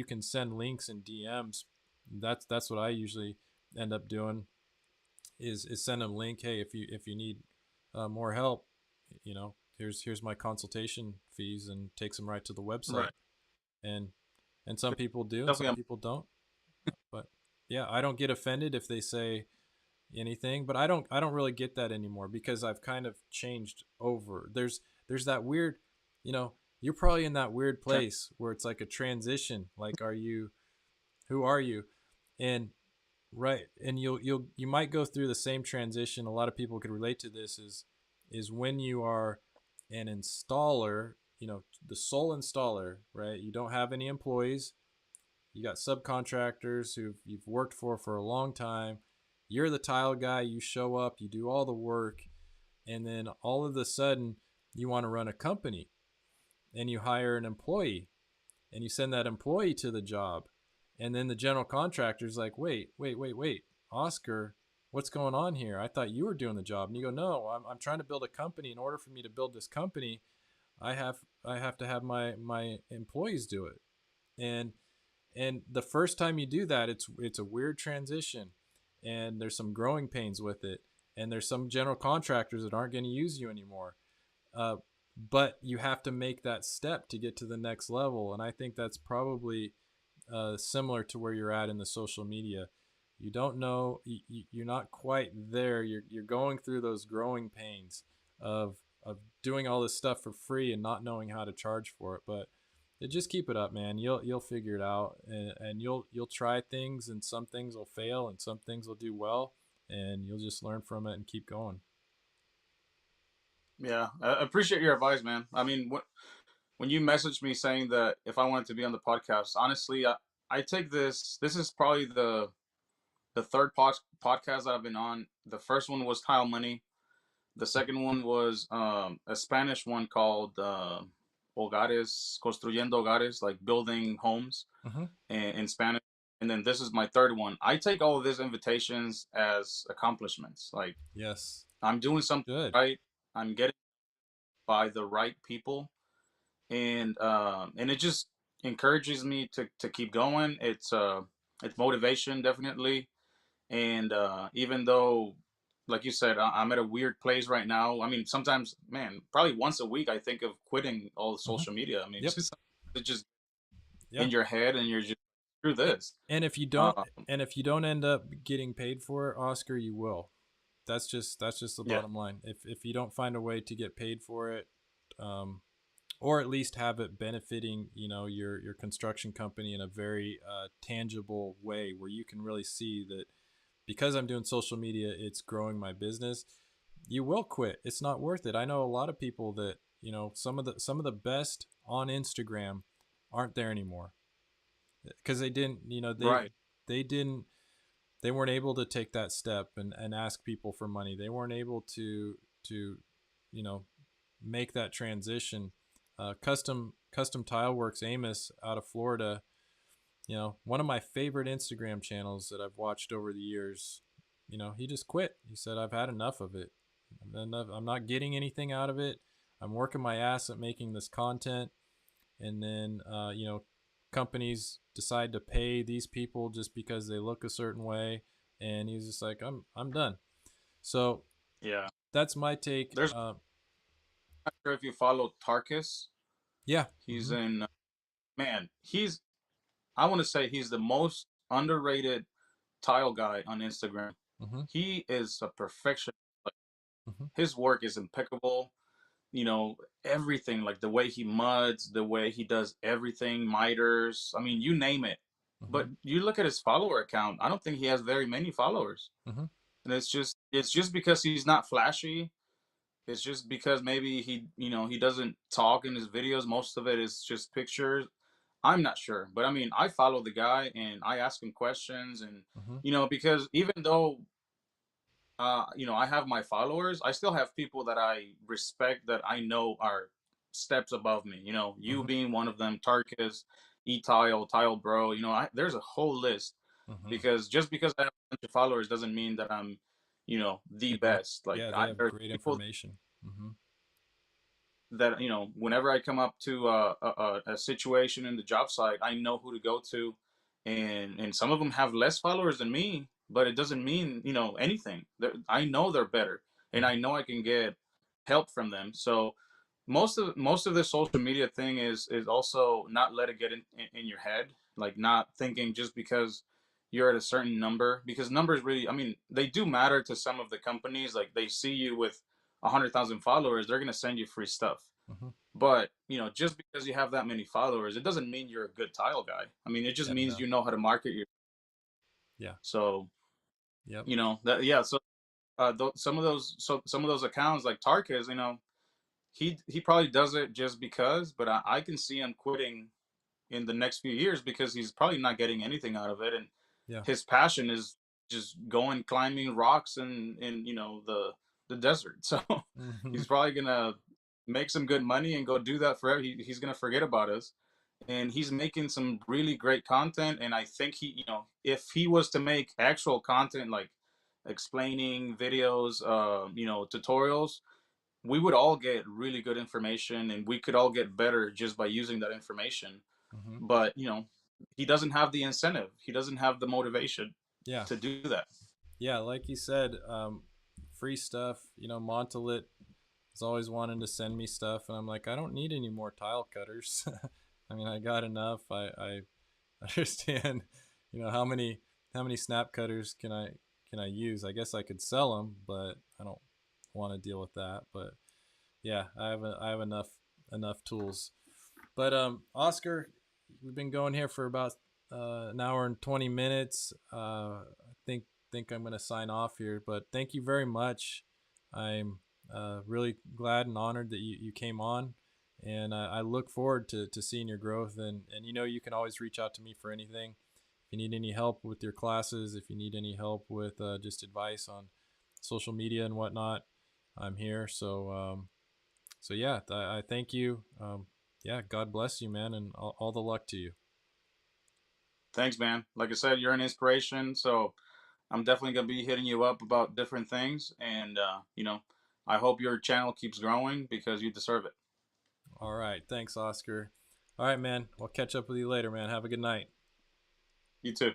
[SPEAKER 1] can send links and DMs. That's what I usually end up doing is send them a link. Hey, if you need more help, here's my consultation fees, and takes them right to the website.
[SPEAKER 2] Right.
[SPEAKER 1] and and some people do, and some
[SPEAKER 2] definitely.
[SPEAKER 1] people don't. But yeah, I don't get offended if they say anything, but I don't really get that anymore because I've kind of changed over. There's that weird, you know, you're probably in that weird place where it's like a transition. Like, are you, who are you? And right, and you might go through the same transition. A lot of people could relate to this. Is when you are an installer, the sole installer, right? You don't have any employees. You got subcontractors who you've worked for a long time. You're the tile guy. You show up, you do all the work, and then all of a sudden you want to run a company, and you hire an employee, and you send that employee to the job, and then the general contractor's like, wait, Oscar, what's going on here? I thought you were doing the job. And you go, no, I'm trying to build a company. In order for me to build this company, I have I have to have my employees do it. And the first time you do that, it's a weird transition, and there's some growing pains with it, and there's some general contractors that aren't going to use you anymore. uh, but you have to make that step to get to the next level, and I think that's probably similar to where you're at in the social media. You don't know, you're not quite there. You're going through those growing pains of doing all this stuff for free and not knowing how to charge for it. But just keep it up, man. You'll figure it out, and you'll try things, and some things will fail, and some things will do well, and you'll just learn from it and keep going.
[SPEAKER 2] Yeah, I appreciate your advice, man. I mean, when you messaged me saying that if I wanted to be on the podcast, honestly, I take this. This is probably the third podcast that I've been on. The first one was Tile Money. The second one was a Spanish one called Hogares, Construyendo Hogares, like building homes
[SPEAKER 1] Mm-hmm.
[SPEAKER 2] in Spanish. And then this is my third one. I take all of these invitations as accomplishments. Like
[SPEAKER 1] Yes.
[SPEAKER 2] I'm doing something
[SPEAKER 1] Good.
[SPEAKER 2] right. I'm getting by the right people, and it just encourages me to keep going. It's motivation definitely, and even though, like you said, I'm at a weird place right now. I mean, sometimes, man, probably once a week, I think of quitting all the
[SPEAKER 1] Mm-hmm.
[SPEAKER 2] social media. I mean,
[SPEAKER 1] Yep.
[SPEAKER 2] it's just
[SPEAKER 1] Yeah.
[SPEAKER 2] in your head, and you're just through this.
[SPEAKER 1] And if you don't,
[SPEAKER 2] Um,
[SPEAKER 1] end up getting paid for it, Oscar, you will. That's just the
[SPEAKER 2] yeah,
[SPEAKER 1] bottom line. If you don't find a way to get paid for it, um, or at least have it benefiting, your construction company in a very tangible way, where you can really see that because I'm doing social media, it's growing my business. You will quit. It's not worth it. I know a lot of people that, some of the best on Instagram aren't there anymore because they didn't,
[SPEAKER 2] right.
[SPEAKER 1] they didn't they weren't able to take that step and ask people for money. They weren't able to you know make that transition. Custom Tile Works Amos out of Florida, one of my favorite Instagram channels that I've watched over the years. He just quit. He said, I've had enough of it. I'm not getting anything out of it. I'm working my ass at making this content, and then companies decide to pay these people just because they look a certain way, and he's just like, I'm done. So
[SPEAKER 2] Yeah,
[SPEAKER 1] that's my take.
[SPEAKER 2] there's. I'm not sure if you follow Tarkus.
[SPEAKER 1] Yeah.
[SPEAKER 2] He's
[SPEAKER 1] Mm-hmm.
[SPEAKER 2] in. Man, he's. I want to say he's the most underrated tile guy on Instagram.
[SPEAKER 1] Mm-hmm.
[SPEAKER 2] He is a perfection. Like,
[SPEAKER 1] Mm-hmm.
[SPEAKER 2] his work is impeccable. You know, everything, like the way he muds, the way he does everything, miters. I mean, you name it.
[SPEAKER 1] Mm-hmm.
[SPEAKER 2] But you look at his follower account. I don't think he has very many followers,
[SPEAKER 1] Mm-hmm.
[SPEAKER 2] and it's just because he's not flashy. It's just because maybe he doesn't talk in his videos. Most of it is just pictures. I'm not sure, but I mean, I follow the guy and I ask him questions, and
[SPEAKER 1] Mm-hmm.
[SPEAKER 2] because even though I have my followers, I still have people that I respect that I know are steps above me. You
[SPEAKER 1] Mm-hmm.
[SPEAKER 2] being one of them, Tarkus, E-Tile, Tile Bro. There's a whole list,
[SPEAKER 1] Mm-hmm.
[SPEAKER 2] because just because I have a bunch of followers doesn't mean that I'm, the best. Like
[SPEAKER 1] Yeah, they have
[SPEAKER 2] there's
[SPEAKER 1] great
[SPEAKER 2] people
[SPEAKER 1] information. Mm-hmm.
[SPEAKER 2] that whenever I come up to a situation in the job site, I know who to go to, and some of them have less followers than me, but it doesn't mean anything. I know they're better, and
[SPEAKER 1] Mm-hmm.
[SPEAKER 2] I know I can get help from them. So most of the social media thing is also not let it get in your head, like not thinking just because you're at a certain number, because numbers really, I mean, they do matter to some of the companies. Like they see you with 100,000 followers, they're gonna send you free stuff.
[SPEAKER 1] Hmm.
[SPEAKER 2] But just because you have that many followers, it doesn't mean you're a good tile guy. I mean, it just
[SPEAKER 1] Yeah,
[SPEAKER 2] means
[SPEAKER 1] no.
[SPEAKER 2] you know how to market your.
[SPEAKER 1] Yeah.
[SPEAKER 2] So
[SPEAKER 1] Yep.
[SPEAKER 2] that, yeah. So some of those accounts like Tarkus, he probably does it just because, but I can see him quitting in the next few years because he's probably not getting anything out of it, and
[SPEAKER 1] Yeah.
[SPEAKER 2] his passion is just going climbing rocks and the desert. So
[SPEAKER 1] Hmm.
[SPEAKER 2] he's probably gonna make some good money and go do that forever. He's gonna forget about us, and he's making some really great content. And I think if he was to make actual content like explaining videos, tutorials, we would all get really good information and we could all get better just by using that information.
[SPEAKER 1] Hmm.
[SPEAKER 2] But he doesn't have the incentive, he doesn't have the motivation
[SPEAKER 1] Yeah.
[SPEAKER 2] to do that.
[SPEAKER 1] Yeah. Like you said, free stuff. Montolit is always wanting to send me stuff, and I'm like, I don't need any more tile cutters. I mean, I got enough. I understand. How many snap cutters can I use? I guess I could sell them, but I don't want to deal with that. But yeah, I have enough tools. But Oscar, we've been going here for about an hour and 20 minutes. I think I'm gonna sign off here. But thank you very much. I'm really glad and honored that you came on, and I look forward to seeing your growth. And you can always reach out to me for anything. If you need any help with your classes, if you need any help with just advice on social media and whatnot, I'm here. So yeah, I thank you. Yeah, God bless you, man, and all the luck to you.
[SPEAKER 2] Thanks, man. Like I said, you're an inspiration, so I'm definitely going to be hitting you up about different things. And I hope your channel keeps growing because you deserve it.
[SPEAKER 1] All right, thanks, Oscar. All right, man. We'll catch up with you later, man. Have a good night.
[SPEAKER 2] You too.